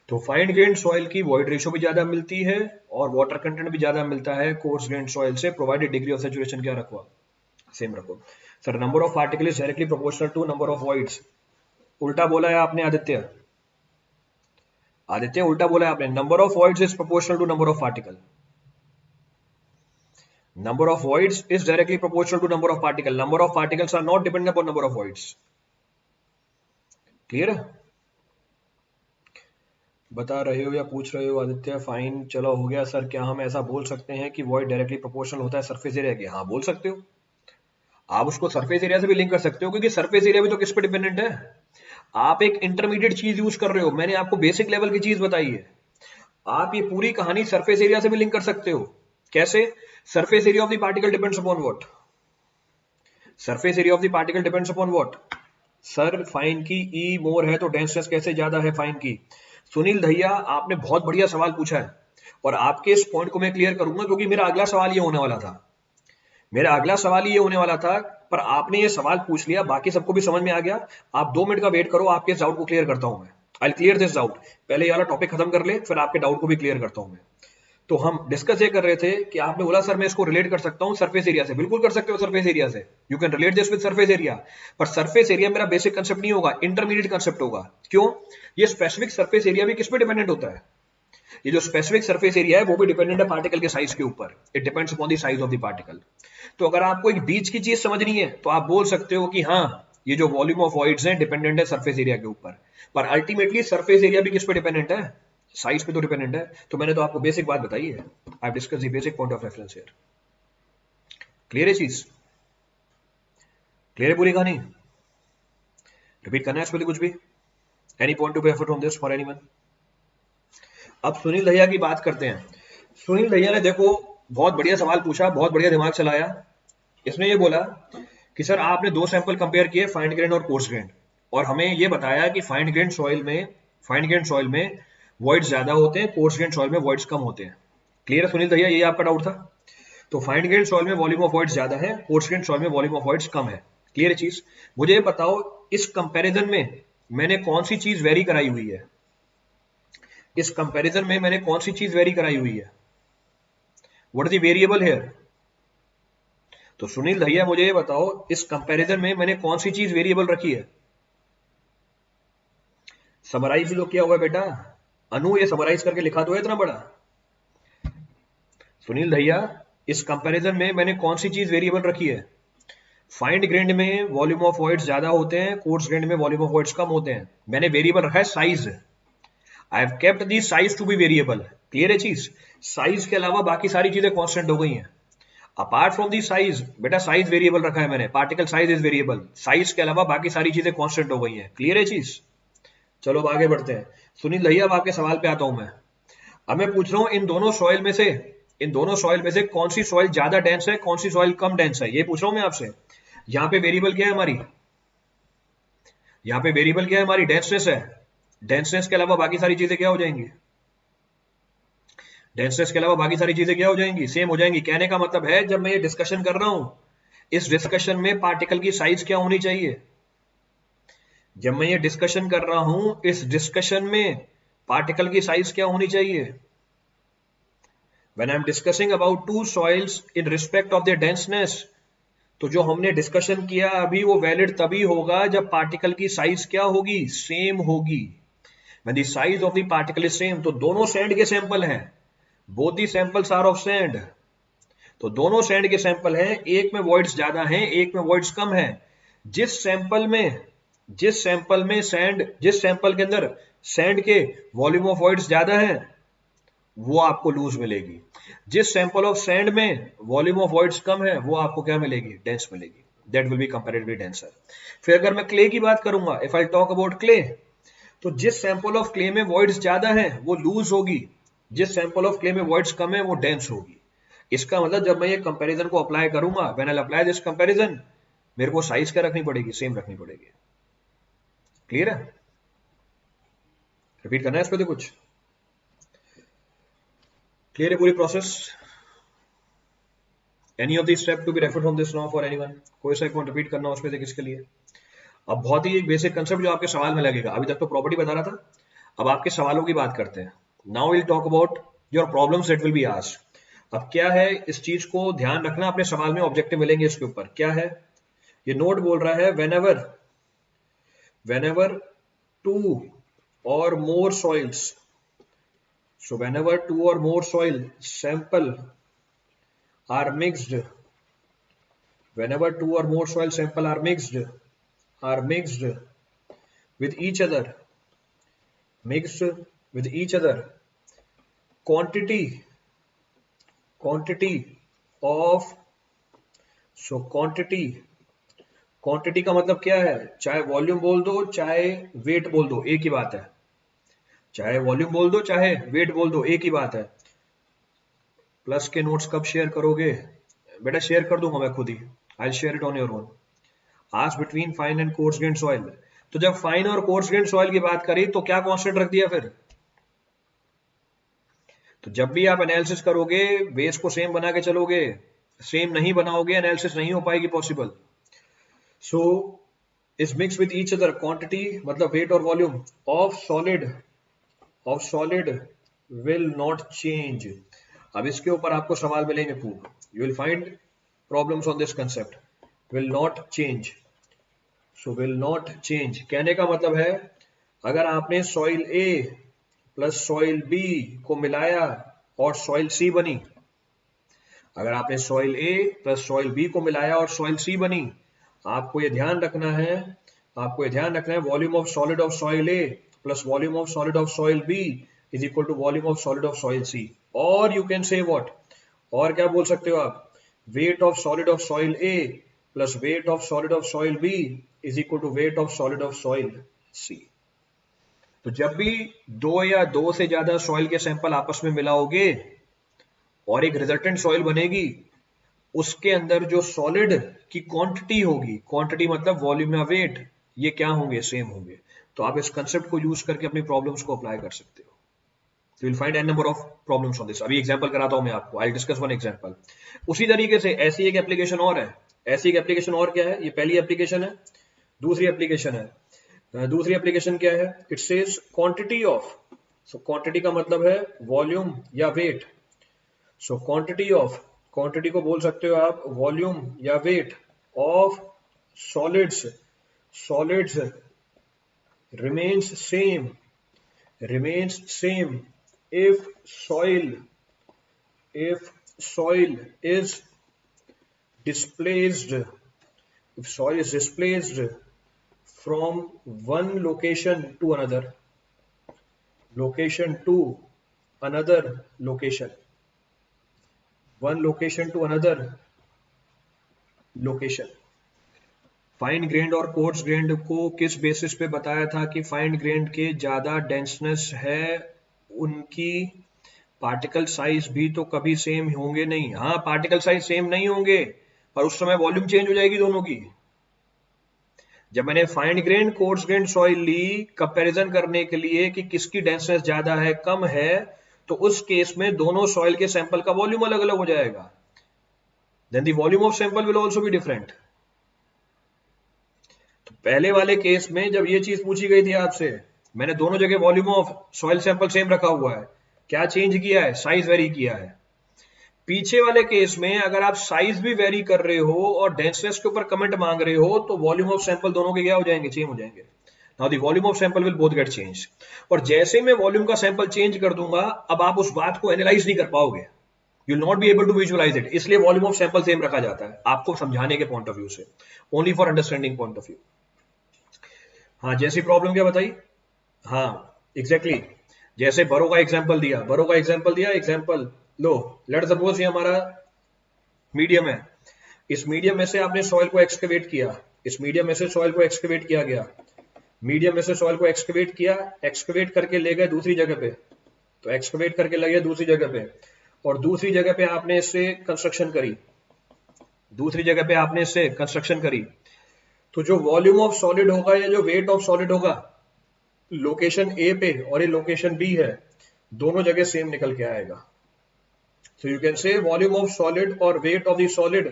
तो फाइन ग्रेन्ड सॉइल की वॉइड रेशियो भी ज्यादा मिलती है और वाटर कंटेंट भी ज्यादा मिलता है कोर्स ग्रेन्ड सॉइल से, प्रोवाइडेड डिग्री ऑफ सैचुरेशन क्या रखवा, सेम रखो sir. Number of particle is directly proportional to number of voids, उल्टा बोला है आपने आदित्य। आदित्य उल्टा बोला है आपने, number of voids is proportional to number of particle. Number of voids is directly proportional to number of particles. Number of particles are not dependent upon number of voids. Clear? बता रहे हो या पूछ रहे हो आदित्य? फाइन, चलो हो गया सर। क्या हम ऐसा बोल सकते हैं कि वॉइड डायरेक्टली प्रोपोर्शनल होता है सरफेस एरिया के? हाँ बोल सकते हो। आप उसको सरफेस एरिया से भी लिंक कर सकते हो, क्योंकि सरफेस एरिया भी तो किस पे डिपेंडेंट है? आप एक इंटरमीडिएट चीज यूज कर रहे हो, मैंने आपको बेसिक लेवल की चीज बताई है। आप ये पूरी कहानी सरफेस एरिया से भी लिंक कर सकते हो। कैसे? Surface area of the particle depends upon what? Surface area of the particle depends upon what? Sir fine की ई मोर है तो डेंसनेस कैसे ज्यादा है फाइन की? सुनील दहिया, आपने बहुत बढ़िया सवाल पूछा है और आपके इस पॉइंट को मैं क्लियर करूंगा, क्योंकि मेरा अगला सवाल ये होने वाला था। मेरा अगला सवाल ये होने वाला था, पर आपने ये सवाल पूछ लिया, बाकी सबको भी समझ में आ गया। आप 2 मिनट का वेट करो, आपके इस डाउट को क्लियर करता हूं मैं। I clear this doubt. पहले ये वाला टॉपिक खत्म कर ले, फिर आपके डाउट को भी क्लियर करता हूं मैं। तो हम डिस्कस ये कर रहे थे कि आपने बोला सर मैं इसको रिलेट कर सकता हूं सरफेस एरिया से। बिल्कुल कर सकते हो सरफेस एरिया से, you can relate this with surface area. पर सरफेस एरिया मेरा बेसिक कंसेप्ट नहीं होगा, इंटरमीडिएट कंसेप्ट होगा। क्यों? ये स्पेसिफिक सरफेस एरिया भी किस पे डिपेंडेंट होता है? ये जो स्पेसिफिक सरफेस एरिया है वो भी डिपेंडेंट है पार्टिकल के साइज के ऊपर। It depends upon the size of the particle. तो अगर आपको एक बीच की चीज समझनी है तो आप बोल सकते हो कि हाँ, ये जो वॉल्यूम ऑफ वॉइड्स हैं डिपेंडेंट है सरफेस एरिया के ऊपर। पर अल्टीमेटली सरफेस एरिया भी किस पे डिपेंडेंट है? साइज पे तो डिपेंडेंट है। तो मैंने तो आपको बेसिक बात बताई है। I discuss the basic point of reference here. Clear है चीज? क्लियर है पूरी कहानी? रिपीट करना है इस पे कुछ भी? Any point to be refer from this for anyone? अब सुनील दहिया की बात करते हैं। सुनील दहिया ने देखो बहुत बढ़िया सवाल पूछा, बहुत बढ़िया दिमाग चलाया। इसने ये बोला कि सर आपने 2 सैंपल कंपेयर किए, फाइन ग्रेन और कोर्स ग्रेन, और हमें ये बताया कि फाइन ग्रेन सॉइल में वॉइड्स ज्यादा होते हैं, कोर्स ग्रेन सॉइल में वॉइड्स कम होते हैं। क्लियर है सुनील दहिया? ये आपका डाउट था। तो फाइन ग्रेन सॉइल में वॉल्यूम ऑफ वॉइड्स ज्यादा है, कोर्स ग्रेन सॉइल में वॉल्यूम ऑफ वॉइड्स कम है। क्लियर है चीज? मुझे ये बताओ इस कंपैरिजन में मैंने कौन सी चीज वेरी कराई हुई है? इस कंपैरिजन में मैंने कौन सी चीज वेरी कराई हुई है? What is the variable here? तो सुनील दहिया मुझे ये बताओ इस कंपैरिजन में मैंने कौन सी चीज वेरिएबल रखी है? समराइज तो किया हुआ है बेटा। अनु ये समराइज करके लिखा तो है इतना बड़ा। सुनील दहिया, इस कंपैरिजन में मैंने कौन सी चीज वेरिएबल रखी है? फाइंड ग्रेड में वॉल्यूम ऑफ वॉइड्स ज्यादा होते हैं, कोर्स ग्रेड में वॉल्यूम ऑफ वॉइड्स कम होते हैं। मैंने वेरिएबल रखा है size. I have kept the size to be variable. Clear है चीज? साइज के अलावा बाकी सारी चीजें कांस्टेंट हो गई हैं। अपार्ट फ्रॉम दी साइज, बेटा साइज वेरिएबल रखा है मैंने, particle size is variable. Size के अलावा बाकी सारी चीजें कांस्टेंट हो गई हैं। क्लियर है चीज? चलो अब आगे बढ़ते हैं। सुनील दहिया, अब आपके सवाल पे आता हूं मैं। अब मैं पूछ रहा हूं इन दोनों सॉइल में से कौन सी सॉइल ज्यादा डेंस है, कौन सी सॉइल कम डेंस है, ये पूछ रहा हूं मैं आपसे। यहाँ पे वेरिएबल क्या है हमारी? यहाँ पे वेरिएबल क्या है हमारी? डेंसनेस है। डेंसनेस के अलावा बाकी सारी चीजें क्या हो जाएंगी? डेंसनेस के अलावा बाकी सारी चीजें क्या हो जाएंगी? सेम हो जाएंगी। कहने का मतलब है जब मैं ये डिस्कशन कर रहा हूं, इस डिस्कशन में पार्टिकल की साइज क्या होनी चाहिए? जब मैं ये डिस्कशन कर रहा हूं, इस डिस्कशन में पार्टिकल की साइज क्या होनी चाहिए? When I'm discussing about two soils in respect of their denseness, तो जो हमने डिस्कशन किया अभी वो वैलिड तभी होगा जब पार्टिकल की साइज क्या होगी? सेम होगी। When the size of the particle is same, तो दोनों सैंड के सैंपल हैं, both the samples are of sand, तो दोनों सैंड के सैंपल हैं, एक में वॉइड्स ज्यादा हैं, एक में वॉइड्स कम है। जिस सैंपल के अंदर सैंड के वॉल्यूम ऑफ वॉइड्स ज्यादा है वो आपको लूज मिलेगी। जिस सैंपल ऑफ सैंड में वॉल्यूम ऑफ वॉइड्स कम है वो आपको क्या मिलेगी? डेंस मिलेगी। That will be comparatively denser. फिर अगर मैं क्ले की बात करूंगा, if I talk about clay, तो जिस सैंपल ऑफ क्ले में वॉइड्स ज्यादा है वो लूज होगी, जिस सैंपल ऑफ क्ले में वॉइड्स कम है वो डेंस होगी। इसका मतलब जब मैं ये कंपैरिजन को अप्लाई करूंगा, when I apply this comparison, मेरे को साइज क्या रखनी पड़ेगी? सेम रखनी पड़ेगी। क्लियर है? रिपीट करना है इस पे? कुछ क्लियर है पूरी process? Any of the step to be refer from this now for anyone? कोई सा एक पॉइंट रिपीट करना उसमें से किसके लिए? अब बहुत ही एक बेसिक कंसेप्ट जो आपके सवाल में लगेगा। अभी तक तो प्रॉपर्टी बता रहा था, अब आपके सवालों की बात करते हैं। Now will talk about your problems that will be asked. अब क्या है, इस चीज को ध्यान रखना, अपने सवाल में ऑब्जेक्टिव मिलेंगे इसके ऊपर। क्या है ये नोट बोल रहा है, whenever two or more soils, so whenever two or more soil sample are mixed, whenever two or more soil sample are mixed with each other, mixed with each other, quantity of, so quantity का मतलब क्या है, चाहे volume बोल दो चाहे wait बोल दो एक ही बात है, चाहे वॉल्यूम बोल दो चाहे वेट बोल दो एक ही बात है। प्लस के नोट्स कब शेयर करोगे? बेटा शेयर कर दूंगा मैं खुद ही, I share it on your own. आज between fine and coarse grain soil, तो जब फाइन और कोर्स ग्रेन सॉइल की बात करी तो क्या कांस्टेंट रख दिया फिर? तो जब भी आप एनालिसिस करोगे बेस को सेम बना के चलोगे, सेम नहीं बनाओगे एनालिसिस नहीं हो पाएगी possible. So is mix with each other, quantity मतलब वेट और volume of solid will not change. अब इसके ऊपर आपको सवाल मिलेंगे खूब, you will find problems on this concept. Will not change, so will not change कहने का मतलब है अगर आपने soil A plus soil B को मिलाया और सॉइल सी बनी, अगर आपने soil A plus soil B को मिलाया और सॉइल सी बनी, आपको ये ध्यान रखना है, volume of solid of soil A plus volume of solid of soil B is equal to volume of solid of soil C. और यू कैन से व्हाट, और क्या बोल सकते हो आप, weight of solid of soil A plus weight of solid of soil B is equal to weight of solid of soil C. तो जब भी दो या दो से ज्यादा सॉइल के सैंपल आपस में मिलाओगे और एक रिजल्टेंट सॉइल बनेगी, उसके अंदर जो सॉलिड की क्वांटिटी होगी, क्वांटिटी मतलब वॉल्यूम या वेट, ये क्या होंगे, सेम होंगे। तो आप इस कंसेप्ट को यूज करके अपनी प्रॉब्लम्स को अप्लाई कर सकते हो। You will find n number of problems on this। अभी एग्जांपल कराता हूं मैं आपको, I'll discuss one example। उसी तरीके से ऐसी एक एप्लीकेशन और है, ऐसी एक एप्लीकेशन और क्या है, ये पहली एप्लीकेशन है, दूसरी एप्लीकेशन है। दूसरी एप्लीकेशन क्या है, it says quantity of, so quantity का मतलब है वॉल्यूम या weight, so quantity of, quantity को बोल सकते हो आप वॉल्यूम या weight of solids remains same if soil is displaced, from one location to another location, one location to another location। Fine grand और कोर्स ग्रेन्ड को किस बेसिस पे बताया था कि फाइन ग्रेन्ड के ज्यादा डेंसनेस है, उनकी पार्टिकल साइज भी तो कभी सेम होंगे नहीं। हाँ पार्टिकल साइज सेम नहीं होंगे, पर उस समय वॉल्यूम चेंज हो जाएगी दोनों की। जब मैंने fine grain coarse grain soil ली कंपैरिजन करने के लिए कि किसकी डेंसनेस ज्यादा है कम है, तो उस केस में दोनों सॉइल के सैंपल का वॉल्यूम अलग अलग हो जाएगा, then the volume of sample will also be different. तो पहले वाले केस में जब ये चीज पूछी गई थी आपसे, मैंने दोनों जगह volume of soil sample same रखा हुआ है, क्या चेंज किया है, साइज वेरी किया है। पीछे वाले केस में अगर आप साइज भी वेरी कर रहे हो और डेंसनेस के ऊपर कमेंट मांग रहे हो, तो वॉल्यूम ऑफ सैंपल दोनों के क्या हो जाएंगे, सेम हो जाएंगे। Now the volume of sample will both get change. और जैसे मैं वॉल्यूम का सैंपल चेंज कर दूंगा, अब आप उस बात को एनालाइज नहीं कर पाओगे, you will not be able to visualise it, इसलिए वॉल्यूम ऑफ सैंपल सेम रखा जाता है आपको समझाने के पॉइंट ऑफ व्यू से, only for understanding point of view. हाँ जैसी प्रॉब्लम क्या बताई, हाँ एग्जैक्टली जैसे बरो का एग्जांपल दिया, एग्जांपल लो, लेट सपोज ये हमारा मीडियम है, इस मीडियम में से आपने सॉइल को एक्सकवेट किया, इस मीडियम में से सॉइल को एक्सकवेट किया गया, मीडियम में से सॉइल को एक्सकवेट किया, एक्सकवेट करके ले गए दूसरी जगह पे, तो एक्सकवेट करके ले गए दूसरी जगह पे, और दूसरी जगह पे आपने इससे कंस्ट्रक्शन करी, दूसरी जगह पे आपने इससे कंस्ट्रक्शन करी, तो जो वॉल्यूम ऑफ सॉलिड होगा या जो वेट ऑफ सॉलिड होगा लोकेशन ए पे और ये लोकेशन बी है, दोनों जगह सेम निकल के आएगा। So you can say volume of solid और weight of the solid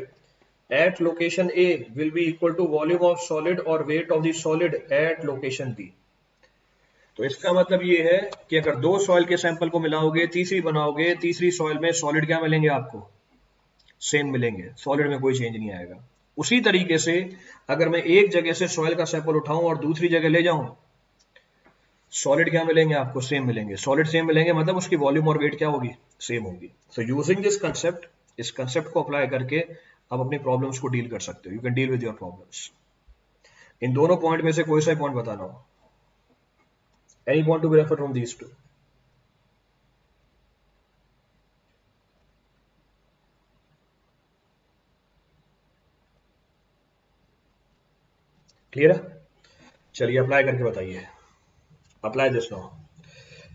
at location A will be equal to volume of solid और weight of the solid at location B. तो इसका मतलब ये है कि अगर दो सॉइल के सैंपल को मिलाओगे, तीसरी बनाओगे, तीसरी सॉइल में सॉलिड क्या मिलेंगे आपको? सेम मिलेंगे, सॉलिड में कोई चेंज नहीं आएगा। उसी तरीके से अगर मैं एक जगह से सॉइल का सैंपल उठाऊं और दूसरी जगह ले जाऊं, सॉलिड क्या मिलेंगे आपको? सेम मिलेंगे। सॉलिड सेम मिलेंगे मतलब उसकी वॉल्यूम और वेट क्या होगी? सेम होगी। सो यूजिंग दिस कंसेप्ट, इस कंसेप्ट को अप्लाई करके आप अपनी प्रॉब्लम्स को डील कर सकते हो। You can deal with your problems. इन दोनों पॉइंट में से कोई सा पॉइंट बताना हो, any point to be refer from these two. Clear है? चलिए अप्लाई करके बताइए। Apply this now,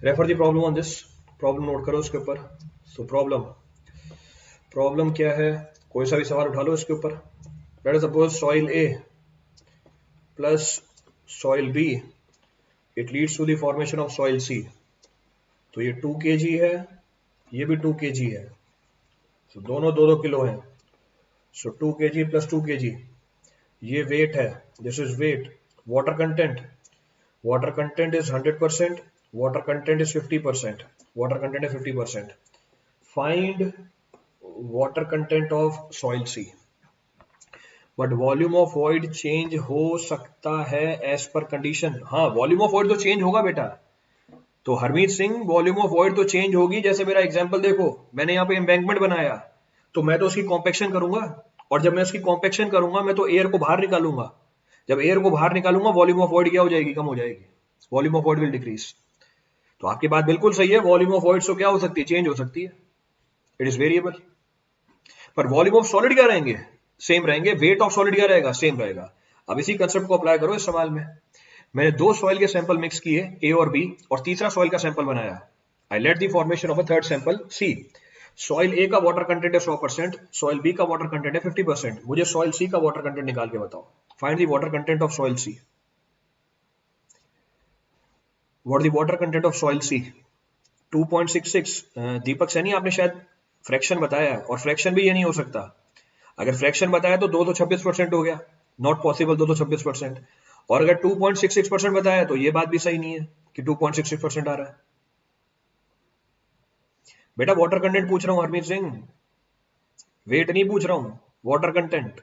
refer the problem on this. Problem note करो उसके ऊपर। सो प्रॉब्लम, प्रॉब्लम क्या है? कोई सा भी सवाल उठा लो इसके ऊपर। Let us suppose soil A plus soil B, it leads to the formation of soil C. तो ये 2 kg है, ये भी 2 kg है, तो दोनों 2-2 किलो हैं। सो 2 kg प्लस 2 kg, ये वेट है, this is weight. Water content, water content is 100%, water content is 50%, water content is 50%। Find water content of soil C. But volume of void change हो सकता है as per condition. हाँ, volume of void तो change होगा बेटा। तो Harmeet Singh, volume of void तो change होगी। जैसे मेरा एग्जांपल देखो, मैंने यहाँ पे एम्बैंकमेंट बनाया, तो मैं तो उसकी कॉम्पेक्शन करूंगा, और जब मैं उसकी कॉम्पेक्शन करूंगा मैं तो एयर को बाहर निकालूंगा। जब एयर को बाहर निकालूंगा वॉल्यूम ऑफ वॉइड क्या हो जाएगी? कम हो जाएगी। Volume of void will decrease. तो आपकी बात बिल्कुल सही है, वॉल्यूम ऑफ वॉइड तो क्या हो सकती है? चेंज हो सकती है, इट इज वेरिएबल। पर वॉल्यूम ऑफ सॉलिड क्या रहेंगे? सेम रहेंगे। वेट ऑफ सॉलिड क्या रहेगा? सेम रहेगा। अब इसी कंसेप्ट को अप्लाई करो इस सवाल में। मैंने दो सॉइल के सैंपल मिक्स किए, ए और बी, और तीसरा सॉइल का सैंपल बनाया। I let the formation of a third sample C. Soil A का वाटर कंटेंट है 100%, सॉइल बी का वाटर कंटेंट है 50%। मुझे सॉइल सी का वाटर कंटेंट निकाल के बताओ। Find the water content of soil C. What the water content of soil C? 2.66। Deepak Saini, आपने शायद फ्रैक्शन बताया, और फ्रैक्शन भी ये नहीं हो सकता। अगर फ्रैक्शन बताया तो 226% हो गया, नॉट पॉसिबल 226%। और अगर 2.66% बताया तो ये बात भी सही नहीं है कि 2.66% आ रहा है। बेटा वाटर कंटेंट पूछ रहा हूं हरमीत सिंह, वेट नहीं पूछ रहा हूं, water content.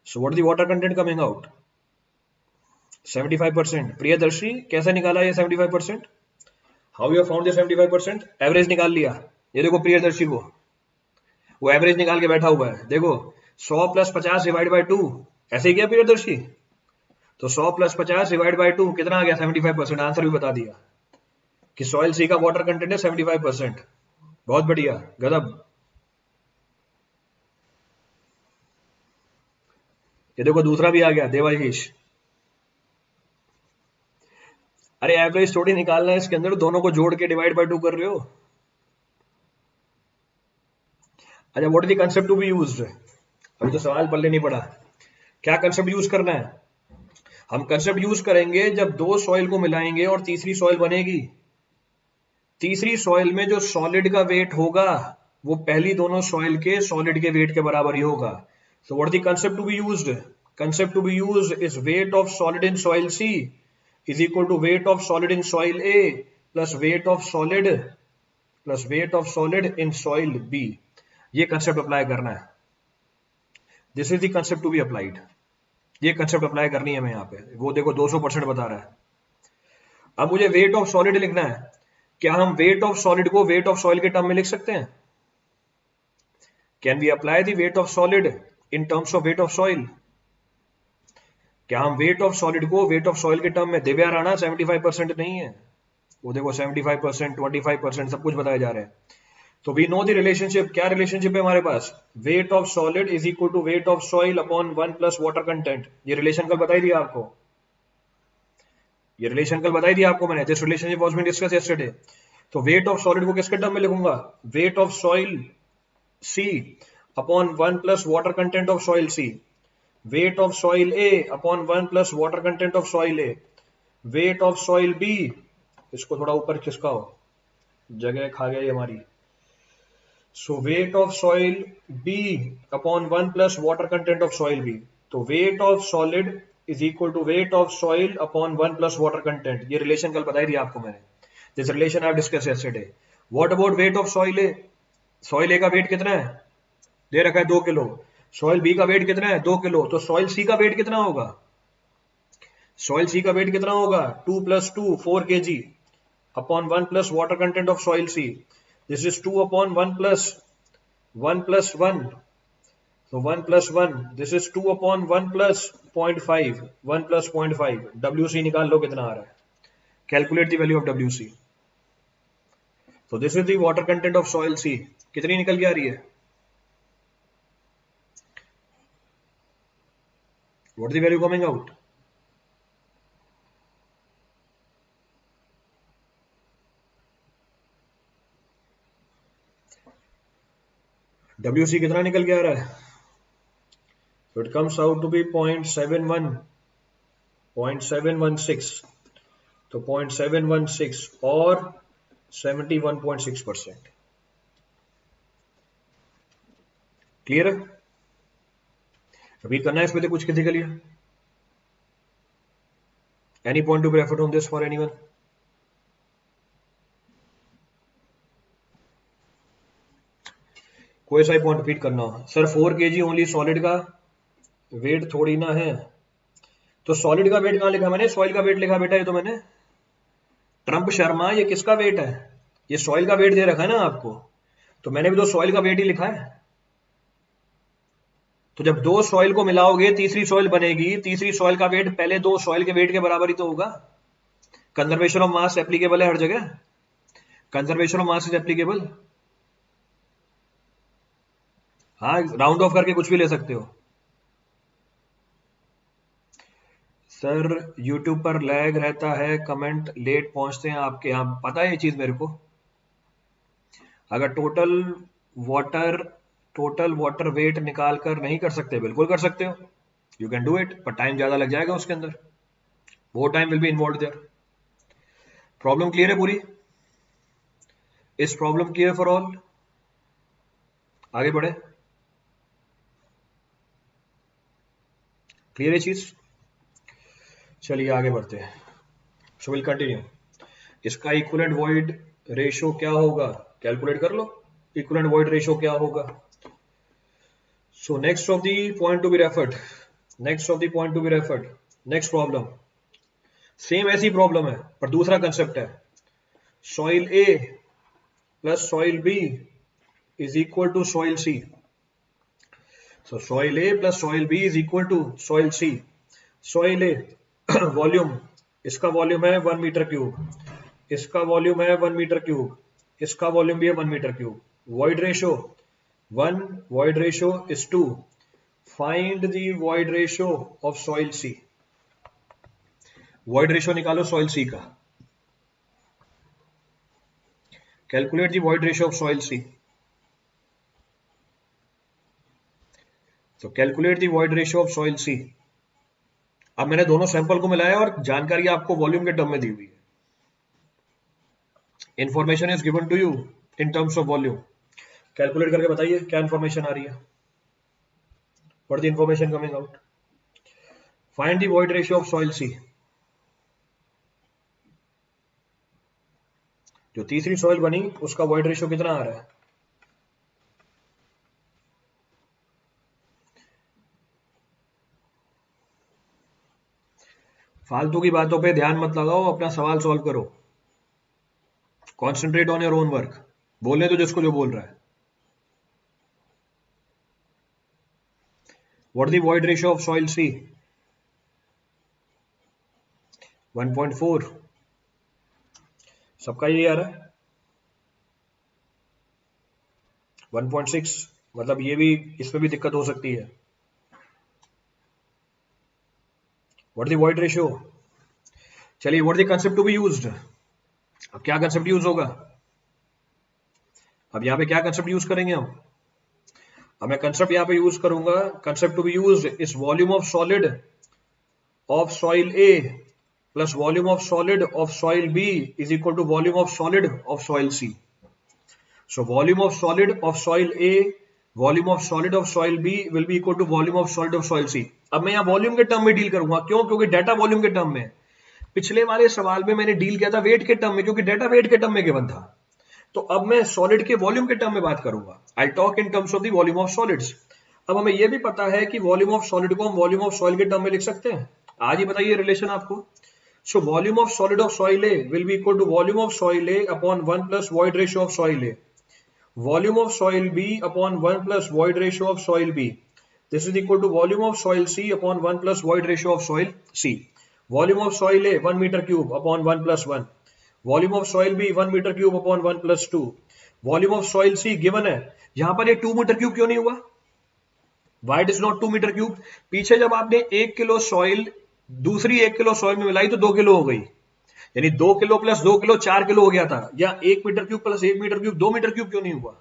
So what the water content coming out? 75%। Priyadarshi, कैसे निकाला ये 75%? How you found the 75%? Average निकाल लिया। ये देखो प्रियदर्शी को, वो एवरेज निकाल के बैठा हुआ है। देखो 100 + 50 डिवाइड बाय 2, ऐसे ही किया प्रियदर्शी। तो 100 + 50 डिवाइड बाय 2 कितना आ गया? 75%। आंसर भी बता दिया कि सॉइल सी का वाटर कंटेंट है 75%। बहुत बढ़िया गजब। ये देखो दूसरा भी आ गया, देवाशीष। अरे एवरेज थोड़ी निकालना है इसके अंदर, दोनों को जोड़ के डिवाइड बाय 2 कर रहे हो। अच्छा, what is the concept to be used? अभी तो सवाल पल्ले नहीं पड़ा। क्या कंसेप्ट यूज करना है? हम कंसेप्ट यूज करेंगे जब दो सॉइल को मिलाएंगे और तीसरी सॉइल बनेगी। तीसरी सॉइल में जो सॉलिड का वेट होगा वो पहली दोनों सॉइल के सॉलिड के वेट के बराबर ही होगा। So what the concept to be used? Concept to be used is weight of solid in soil C is equal to weight of solid in soil A plus weight of solid in soil B. ये concept apply करना है। This is the concept to be applied. ये concept apply करनी है मैं यहाँ पे। वो देखो 200% बता रहा है। अब मुझे वेट ऑफ सॉलिड लिखना है। क्या हम वेट ऑफ सॉलिड को वेट ऑफ सॉइल के टर्म में लिख सकते हैं? Can we apply the weight of solid in terms of weight of soil? क्या हम वेट ऑफ सॉलिड को वेट ऑफ सॉइल के टर्म में? दिव्या राणा 75% नहीं है, वो देखो 75%, 25% सब कुछ बताए जा रहे हैं। तो वी नो द रिलेशनशिप। क्या रिलेशनशिप है हमारे पास? Weight of solid is equal to weight of soil upon 1 plus water content. ये रिलेशन कल बताई दिया आपको, ये रिलेशन कल बताई दिया आपको मैंने। This relationship was been discuss yesterday. तो वेट ऑफ सॉलिड को किसके टर्म में लिखूंगा? Weight of soil C upon 1 plus water content of soil C. Weight of soil A upon 1 plus water content of soil A. Weight of soil B, इसको थोड़ा ऊपर खिसकाओ, जगह खा गई हमारी। So weight of soil B upon 1 plus water content of soil B. तो weight of solid is equal to weight of soil upon 1 plus water content. ये रिलेशन कल बताई दिया आपको मैंने. This relation I have discuss yesterday. What about weight of soil A? Soil A का weight कितना है? दे रखा है 2 किलो. सॉइल बी का वेट कितना है? 2 किलो. तो सॉइल सी का वेट कितना होगा? सॉइल सी का वेट कितना होगा? 2 + 2 4 kg upon 1 plus water content of soil C. This is 2 upon 1 plus 1 plus 1. So 1 plus 1, this is 2 upon 1 plus 0.5. 1 plus 0.5. WC निकाल लो कितना आ रहा है. Calculate the value of WC. So this is the water content of soil C. कितनी निकल के आ रही है? What is the value coming out? WC कितना निकल के आ रहा है? So it comes out to be 0.71, 0.716. तो 0.716 और 71.6%. क्लियर है? अभी करना है इसमें कुछ किसी के लिए? Any point to be referred on this for anyone? कोई सा पॉइंट रिपीट करना हो. सर 4 kg ओनली सॉलिड का वेट थोड़ी ना है. तो सॉलिड का वेट कहां लिखा मैंने? सॉइल का वेट लिखा बेटा. ये तो मैंने ट्रंप शर्मा, ये किसका वेट है? ये सॉइल का वेट दे रखा है ना आपको. तो मैंने भी तो सॉइल का वेट ही लिखा है. तो जब दो सॉइल को मिलाओगे तीसरी सॉइल बनेगी. तीसरी सॉइल का वेट पहले दो सॉइल के वेट के बराबर ही तो होगा. कंजर्वेशन ऑफ मास एप्लीकेबल है हर जगह. Conservation of mass is applicable. हाँ, राउंड ऑफ करके कुछ भी ले सकते हो. सर YouTube पर लैग रहता है, कमेंट लेट पहुंचते हैं आपके यहाँ. पता है ये चीज मेरे को. अगर टोटल वाटर वेट निकाल कर नहीं कर सकते, बिल्कुल कर सकते हो. यू कैन डू इट, पर टाइम ज्यादा लग जाएगा उसके अंदर. वो time will be involve there. Problem clear है पूरी? इस प्रॉब्लम क्लियर फॉर ऑल? आगे बढ़े. क्लियर है चीज? चलिए आगे बढ़ते हैं. So will continue. इसका इक्विवेलेंट वॉइड रेशियो क्या होगा? कैलकुलेट कर लो. इक्विवेलेंट वॉइड रेशियो क्या होगा? So next of the point to be referred. Next problem. Same ऐसी प्रॉब्लम है पर दूसरा कंसेप्ट है. Soil A plus soil B is equal to soil C. So soil A plus soil B is equal to soil C. Soil A volume, इसका volume है 1 metre cube. इसका volume है 1 metre cube. इसका volume भी है 1 metre cube. Void ratio 1, void ratio is 2. Find the void ratio of soil C. Void ratio निकालो soil C का. Calculate the void ratio of soil C. तो calculate the void ratio of soil C. अब मैंने दोनों sample को मिलाया और जानकारी आपको वॉल्यूम के टर्म में दी हुई है. Information is given to you in terms of volume. Calculate करके बताइए क्या इंफॉर्मेशन आ रही है. What the information coming out? Find the void ratio of soil C. जो तीसरी सॉइल बनी उसका वॉइड रेशियो कितना आ रहा है? फालतू की बातों पे ध्यान मत लगाओ, अपना सवाल सॉल्व करो. Concentrate on your own work. बोलने तो जिसको जो बोल रहा है. What the void ratio of soil C? 1.4. सबका ये आ रहा है. 1.6 मतलब ये भी, इसमें भी दिक्कत हो सकती है. What the void ratio? चलिए what the concept to be used. अब क्या कंसेप्ट यूज होगा? अब यहां पे क्या कंसेप्ट यूज करेंगे हम? अब मैं कंसेप्ट यहां पे यूज करूंगा. Concept to be used is volume of solid of soil A plus volume of solid of soil B is equal to volume of solid of soil C. So volume of solid of soil A volume of solid of soil B will be equal to volume of solid of soil C. अब मैं यहाँ volume के term में deal करूंगा, क्यों? क्योंकि data volume के term में। पिछले वाले सवाल में मैंने डील किया था वेट के टर्म में, क्योंकि डाटा वेट के टर्म में गिवन था। तो अब मैं सॉलिड के वॉल्यूम के टर्म में बात करूंगा। I talk in terms of the volume of solids. अब हमें यह भी पता है कि वॉल्यूम ऑफ सॉलिड को हम वॉल्यूम ऑफ सॉइल के टर्म में लिख सकते हैं। आज ही बताइए रिलेशन आपको। So volume of solid of soil A will be equal to volume of soil A upon 1 plus void ratio of soil A, volume of soil B upon 1 plus void ratio of soil B. This is equal to volume of soil C upon 1 plus void ratio of soil C. Volume of soil A 1 meter cube upon 1 plus 1. Volume of soil B 1 meter cube upon 1 plus 2. Volume of soil C given है। यहां पर ये 2 metre cube क्यों नहीं हुआ? Why it is not 2 metre cube? पीछे जब आपने 1 किलो सॉइल दूसरी 1 किलो सॉइल में मिलाई तो 2 किलो हो गई, यानी 2 किलो प्लस 2 किलो 4 किलो हो गया था। या 1 metre cube plus 1 metre cube 2 metre cube क्यों नहीं हुआ?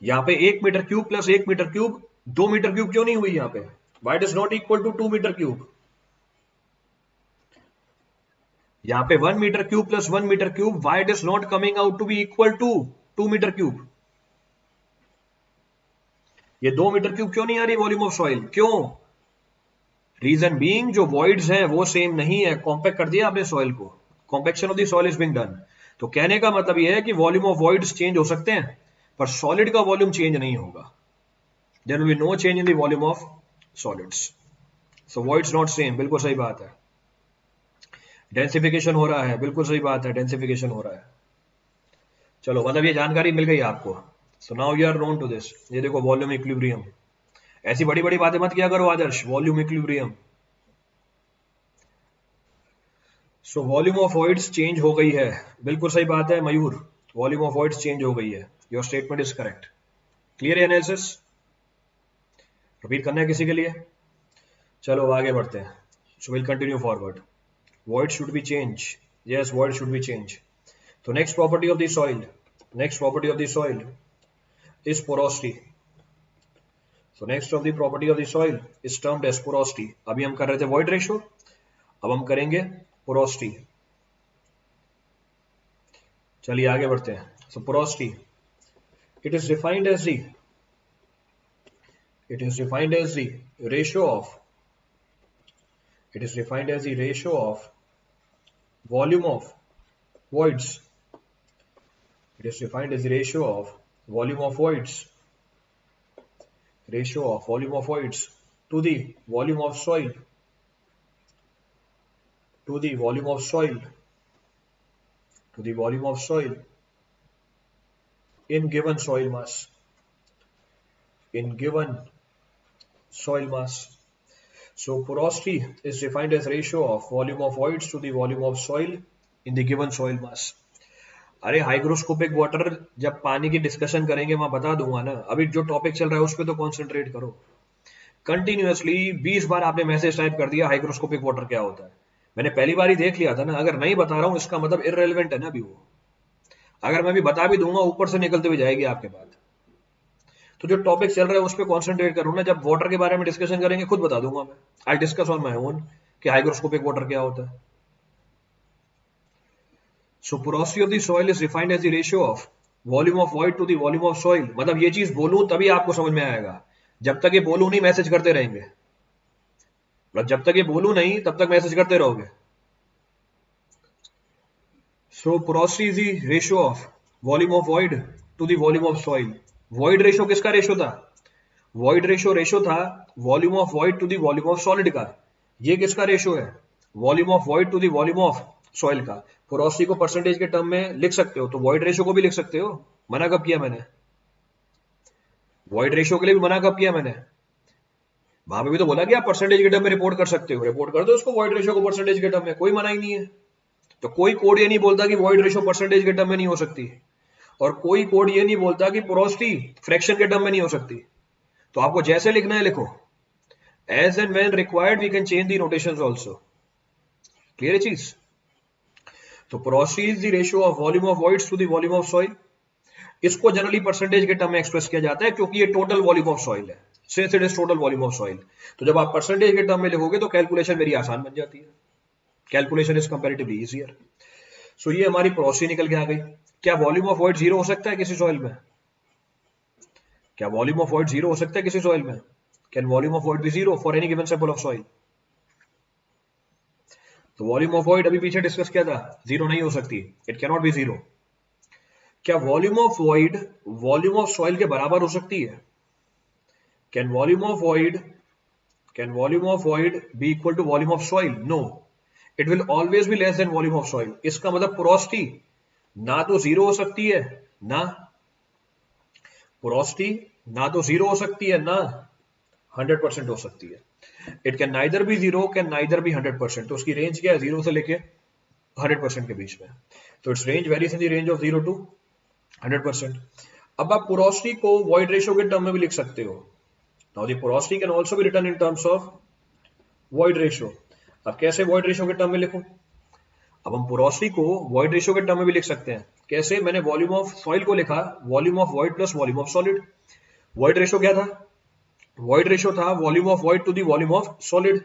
यहाँ पे 1 metre cube plus 1 metre cube 2 metre cube क्यों नहीं हुई यहाँ पे? Why it is not equal to 2 metre cube? यहाँ पे 1 metre cube plus 1 metre cube, why it is not coming out to be equal to 2 metre cube? ये 2 metre cube क्यों नहीं आ रही वॉल्यूम ऑफ सॉइल? क्यों? रीजन बीइंग जो voids हैं वो सेम नहीं है, कॉम्पैक्ट कर दिया आपने सॉइल को, compaction of the soil is being done. तो कहने का मतलब ये है कि वॉल्यूम ऑफ वॉइड्स चेंज हो सकते हैं पर सॉलिड का वॉल्यूम चेंज नहीं होगा। There will be no change in the volume of solids. So voids not same, बिल्कुल सही बात है। डेंसिफिकेशन हो रहा है, बिल्कुल सही बात है, डेंसिफिकेशन हो रहा है। चलो मतलब ये जानकारी मिल गई आपको। So now you are known to this. ये देखो वॉल्यूम इक्विलिब्रियम, ऐसी बड़ी बड़ी बातें मत किया करो Adarsh. Volume equilibrium. So volume of voids change हो गई है, बिल्कुल सही बात है Mayur, volume of voids change हो गई है। Your statement is correct. Clear analysis? Repeat करना है किसी के लिए? चलो आगे बढ़ते हैं। So will continue forward. void should be changed. Yes, void should be changed. So next property of the soil, next property of the soil is porosity. So next of the property of the soil is termed as porosity. अभी हम कर रहे थे void ratio, अब हम करेंगे porosity. चलिए आगे बढ़ते हैं। So porosity, it is defined as the ratio of, it is defined as the ratio of volume of voids. It is defined as the ratio of volume of voids, ratio of volume of voids to the volume of soil, to the volume of soil, to the volume of soil in given soil mass, in given soil mass. So porosity is defined as ratio of volume of voids to the volume of soil in the given soil mass. अरे hygroscopic water जब पानी की discussion करेंगे वहां बता दूंगा ना, अभी जो टॉपिक चल रहा है उस पर तो कॉन्सेंट्रेट करो। कंटिन्यूअसली 20 बार आपने मैसेज टाइप कर दिया हाइग्रोस्कोपिक वाटर क्या होता है। मैंने पहली बार ही देख लिया था ना, अगर नहीं बता रहा हूं इसका मतलब इररेलेवेंट है ना अभी वो। अगर मैं भी बता भी दूंगा ऊपर से निकलते हुए जाएगी आपके बात। तो जो टॉपिक चल रहा है उस पर कॉन्सेंट्रेट करूँ ना, जब वाटर के बारे में डिस्कशन करेंगे खुद बता दूंगा मैं। I discuss on my own कि हाइग्रोस्कोपिक वाटर क्या होता है। So porosity of the soil is defined as the ratio of volume of void to the volume of soil. मतलब ये चीज बोलूं तभी आपको समझ में आएगा, जब तक ये बोलूं नहीं मैसेज करते रहेंगे। मतलब जब तक ये बोलूं नहीं तब तक मैसेज करते रहोगे। So porosity is the ratio of volume of void to the volume of soil. Void ratio किसका रेशियो था? void ratio था volume of void to the volume of solid का। ये किसका रेशियो है? volume of void to the volume of soil का। Porosity को percentage के टर्म में लिख सकते हो तो void ratio को भी लिख सकते हो। मना कब किया मैंने? void ratio के लिए भी मना कब किया मैंने? वहां पे भी तो बोला कि आप परसेंटेज के टर्म में रिपोर्ट कर सकते हो, रिपोर्ट कर दो उसको void ratio को परसेंटेज के टर्म में, कोई मना ही नहीं है। तो कोई कोड ये नहीं बोलता कि void ratio परसेंटेज के टर्म में नहीं हो सकती, और कोई कोड ये नहीं बोलता कि पोरोसिटी फ्रैक्शन के टर्म में नहीं हो सकती। तो आपको जैसे लिखना है लिखो। As and when required we can change the notations also. Clear है चीज? तो porosity is the ratio of volume of voids to the volume of soil. इसको जनरली परसेंटेज के टर्म में एक्सप्रेस किया जाता है क्योंकि ये टोटल वॉल्यूम ऑफ सॉइल है, since it is total volume of soil. तो जब आप परसेंटेज के टर्म में लिखोगे तो कैलकुलेशन मेरी आसान बन जाती है, कैलकुलेशन इज कंपैरेटिवली इजियर। सो ये हमारी पोरोसिटी निकल के आ गई। क्या वॉल्यूम ऑफ वॉइड 0 हो सकता है किसी सॉइल में? क्या वॉल्यूम ऑफ वॉइड जीरो हो सकता है किसी सॉइल में? Can volume of void be zero for any given sample of soil? तो वॉल्यूम ऑफ वॉइड अभी पीछे डिस्कस किया था, जीरो नहीं हो सकती, it can not be zero. क्या volume of void volume of soil के बराबर हो सकती है? Can volume of void be equal to volume of soil? No, it will always be less than volume of soil. इसका मतलब porosity ना तो जीरो हो सकती है ना, पोरोसिटी ना तो जीरो हो सकती है ना 100% हो सकती है। It can neither be zero, can neither be 100%। तो उसकी रेंज क्या है? जीरो से लेके 100% के बीच में। तो it's range varies in the range of 0 to 100%। अब आप पोरोसिटी को वॉइड रेशियो के टर्म में भी लिख सकते हो। Now the porosity can also be written in terms of void ratio. अब कैसे वॉइड रेशियो के टर्म में लिखूं? अब हम पोरोसिटी को वॉइड रेशियो के टर्म में भी लिख सकते हैं। कैसे? मैंने वॉल्यूम ऑफ सॉइल को लिखा volume of void plus volume of solid. Void ratio क्या था? वॉइड रेशियो था volume of void to the volume of solid.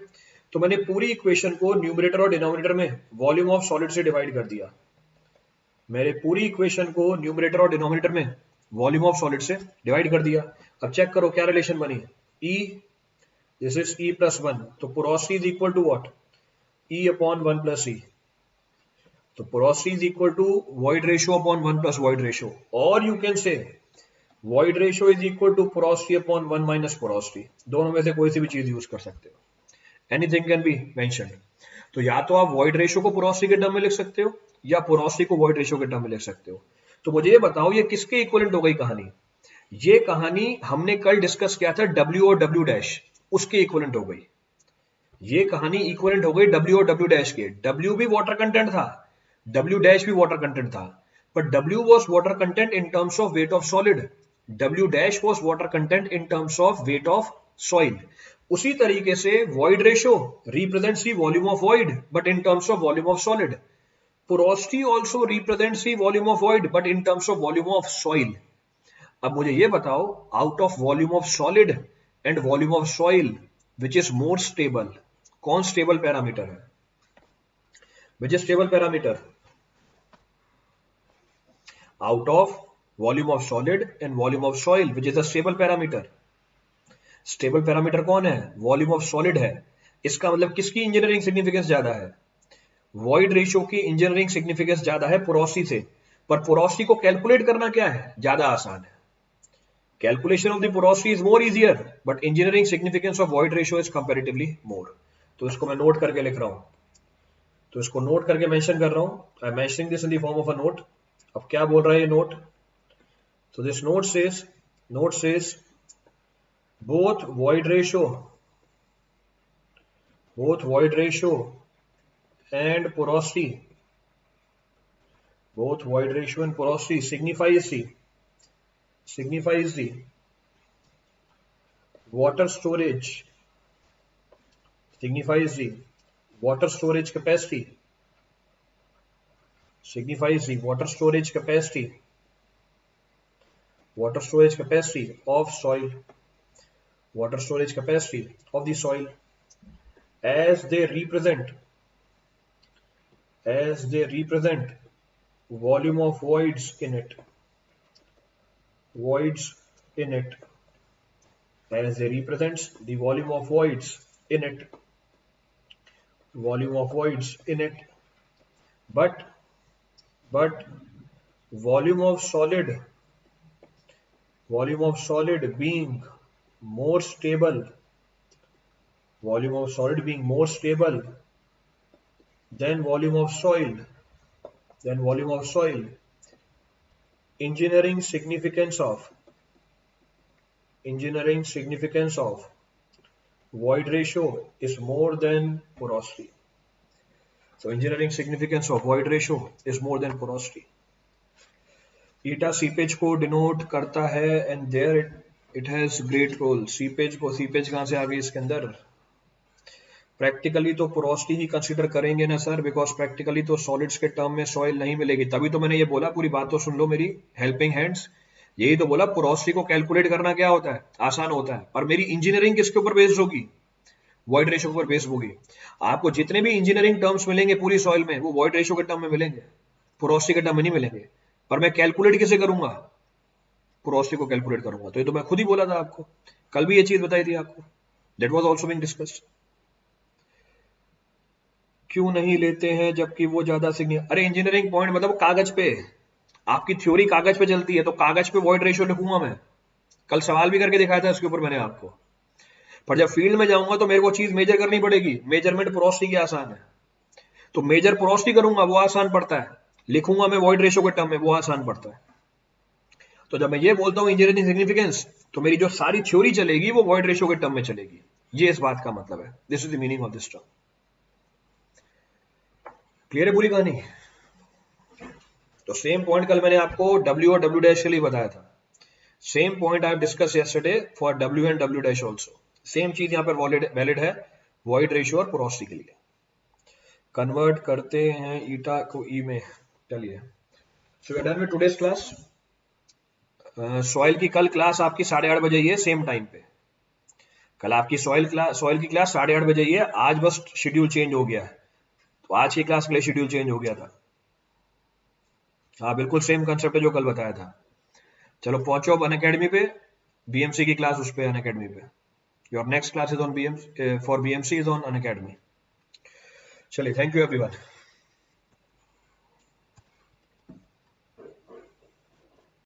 तो मैंने पूरी इक्वेशन को न्यूमरेटर और डिनोमिनेटर में वॉल्यूम ऑफ सॉलिड से डिवाइड कर दिया। मेरे पूरी इक्वेशन को न्यूमरेटर और डिनोमिनेटर में वॉल्यूम ऑफ सॉलिड से डिवाइड कर दिया। अब चेक करो क्या रिलेशन बनी। E, this is E plus 1, तो porosity is equal to what? E upon 1 plus E। तो porosity is equal to void ratio upon 1 plus void ratio, और you can say void ratio is equal to porosity upon 1 minus porosity. दोनों में से कोई सी भी चीज use कर सकते हो, एनीथिंग कैन बी मेंशन्ड। तो या तो आप वॉइड रेशियो को पोरोसिटी के टर्म में लिख सकते हो या पोरोसिटी को वॉइड रेशियो के टर्म में लिख सकते हो। तो मुझे ये बताओ ये किसके इक्विवेलेंट हो गई कहानी? ये कहानी हमने कल डिस्कस किया था W और W डैश, उसके इक्विवेलेंट हो गई। ये कहानी इक्विवेलेंट हो गई W और W डैश के। W भी वाटर कंटेंट था, W डैश भी वाटर कंटेंट था, but W was water content in terms of weight of solid, W dash was water content in terms of weight of soil। उसी तरीके से void ratio represents the volume of void but in terms of volume of solid। porosity also represents the volume of void but in terms of volume of soil। अब मुझे ये बताओ out of volume of solid and volume of soil which is more stable, कौन stable parameter है? which is stable parameter out of volume of solid and volume of soil which is a stable parameter। Stable parameter कौन है? Volume of solid है। इसका मतलब किसकी engineering significance ज्यादा है? वॉइड रेशियो की इंजीनियरिंग सिग्निफिकेंस ज्यादा है पोरोसिटी से। पर पोरोसिटी को कैलकुलेट करना क्या है? ज्यादा आसान है। Calculation of the porosity is more easier but engineering significance of void ratio is comparatively more. तो इसको मैं नोट करके लिख रहा हूं, तो इसको नोट करके मेंशन कर रहा हूं। I am mentioning this in the form of a note. अब क्या बोल रहा है ये नोट? तो this note says both void ratio and porosity, both void ratio and porosity signifies the water storage, signifies the water storage capacity, signifies the water storage capacity of soil, water storage capacity of the soil as they represent volume of voids in it, as they represents the volume of voids in it, but volume of solid being more stable, than volume of soil, engineering significance of void ratio is more than porosity। So engineering significance of void ratio is more than porosity। eta seepage को denote करता है and there it has great role। Seepage कहां से आ गई इसके अंदर? Practically तो porosity ही consider करेंगे ना सर, बिकॉज प्रैक्टिकली तो सॉलिड्स के टर्म में सॉइल नहीं मिलेगी। तभी तो मैंने ये बोला, पूरी बात तो सुन लो मेरी, हेल्पिंग हैंड्स। यही तो बोला पोरोसिटी को कैलकुलेट करना क्या होता है? आसान होता है। और मेरी इंजीनियरिंग किसके ऊपर बेस्ड होगी? वॉइड रेशियो पर बेस्ड होगी। आपको जितने भी इंजीनियरिंग टर्म्स मिलेंगे पूरी सॉइल में, वो वॉइड रेशियो के टर्म में मिलेंगे, पोरोसिटी के टर्म में नहीं मिलेंगे। पर मैं कैलकुलेट कैसे करूंगा? पोरोसिटी को कैलकुलेट करूंगा। तो ये तो मैं खुद ही बोला था आपको, कल भी ये चीज बताई थी आपको, that was also being discussed. क्यों नहीं लेते हैं जबकि वो ज्यादा सिग्निफिकेंट? अरे इंजीनियरिंग पॉइंट मतलब कागज पे, आपकी थ्योरी कागज पे चलती है, तो कागज पे वॉइड रेशियो लिखूंगा मैं, कल सवाल भी करके दिखाया था इसके ऊपर मैंने आपको। पर जब फील्ड में जाऊंगा तो मेरे को चीज मेजर करनी पड़ेगी, मेजरमेंट पोरोसिटी की आसान है, तो मेजर पोरोसिटी करूंगा वो आसान पड़ता है, लिखूंगा मैं वॉइड रेशियो के टर्म में वो आसान पड़ता है। तो जब मैं ये बोलता हूं इंजीनियरिंग सिग्निफिकेंस, तो मेरी जो सारी थ्योरी चलेगी वो वॉइड रेशियो के टर्म में चलेगी, ये इस बात का मतलब है। This is the meaning of this term. Clear है पूरी कहानी? तो सेम पॉइंट कल मैंने आपको W और W डैश के लिए बताया था, same point I have discuss yesterday for W and W dash also, same चीज यहां पर वैलिड है वॉइड रेशियो और पोरोसिटी के लिए। कन्वर्ट करते हैं ईटा को ई में। चलिए, so we are done with today's class. सॉइल की कल क्लास आपकी 8:30 बजे ही है, सेम टाइम पे। कल आपकी सॉइल की क्लास 8:30 बजे ही है, आज बस शेड्यूल चेंज हो गया है, तो आज की क्लास के लिए शेड्यूल चेंज हो गया था। हाँ बिल्कुल सेम कंसेप्ट है जो कल बताया था। चलो पहुंचो अब अनअकैडमी पे, बीएमसी की क्लास उस पे अनअकैडमी पे। Your next class is on BM for BMC is on Unacademy. चलिए, थैंक यू एवरीवन।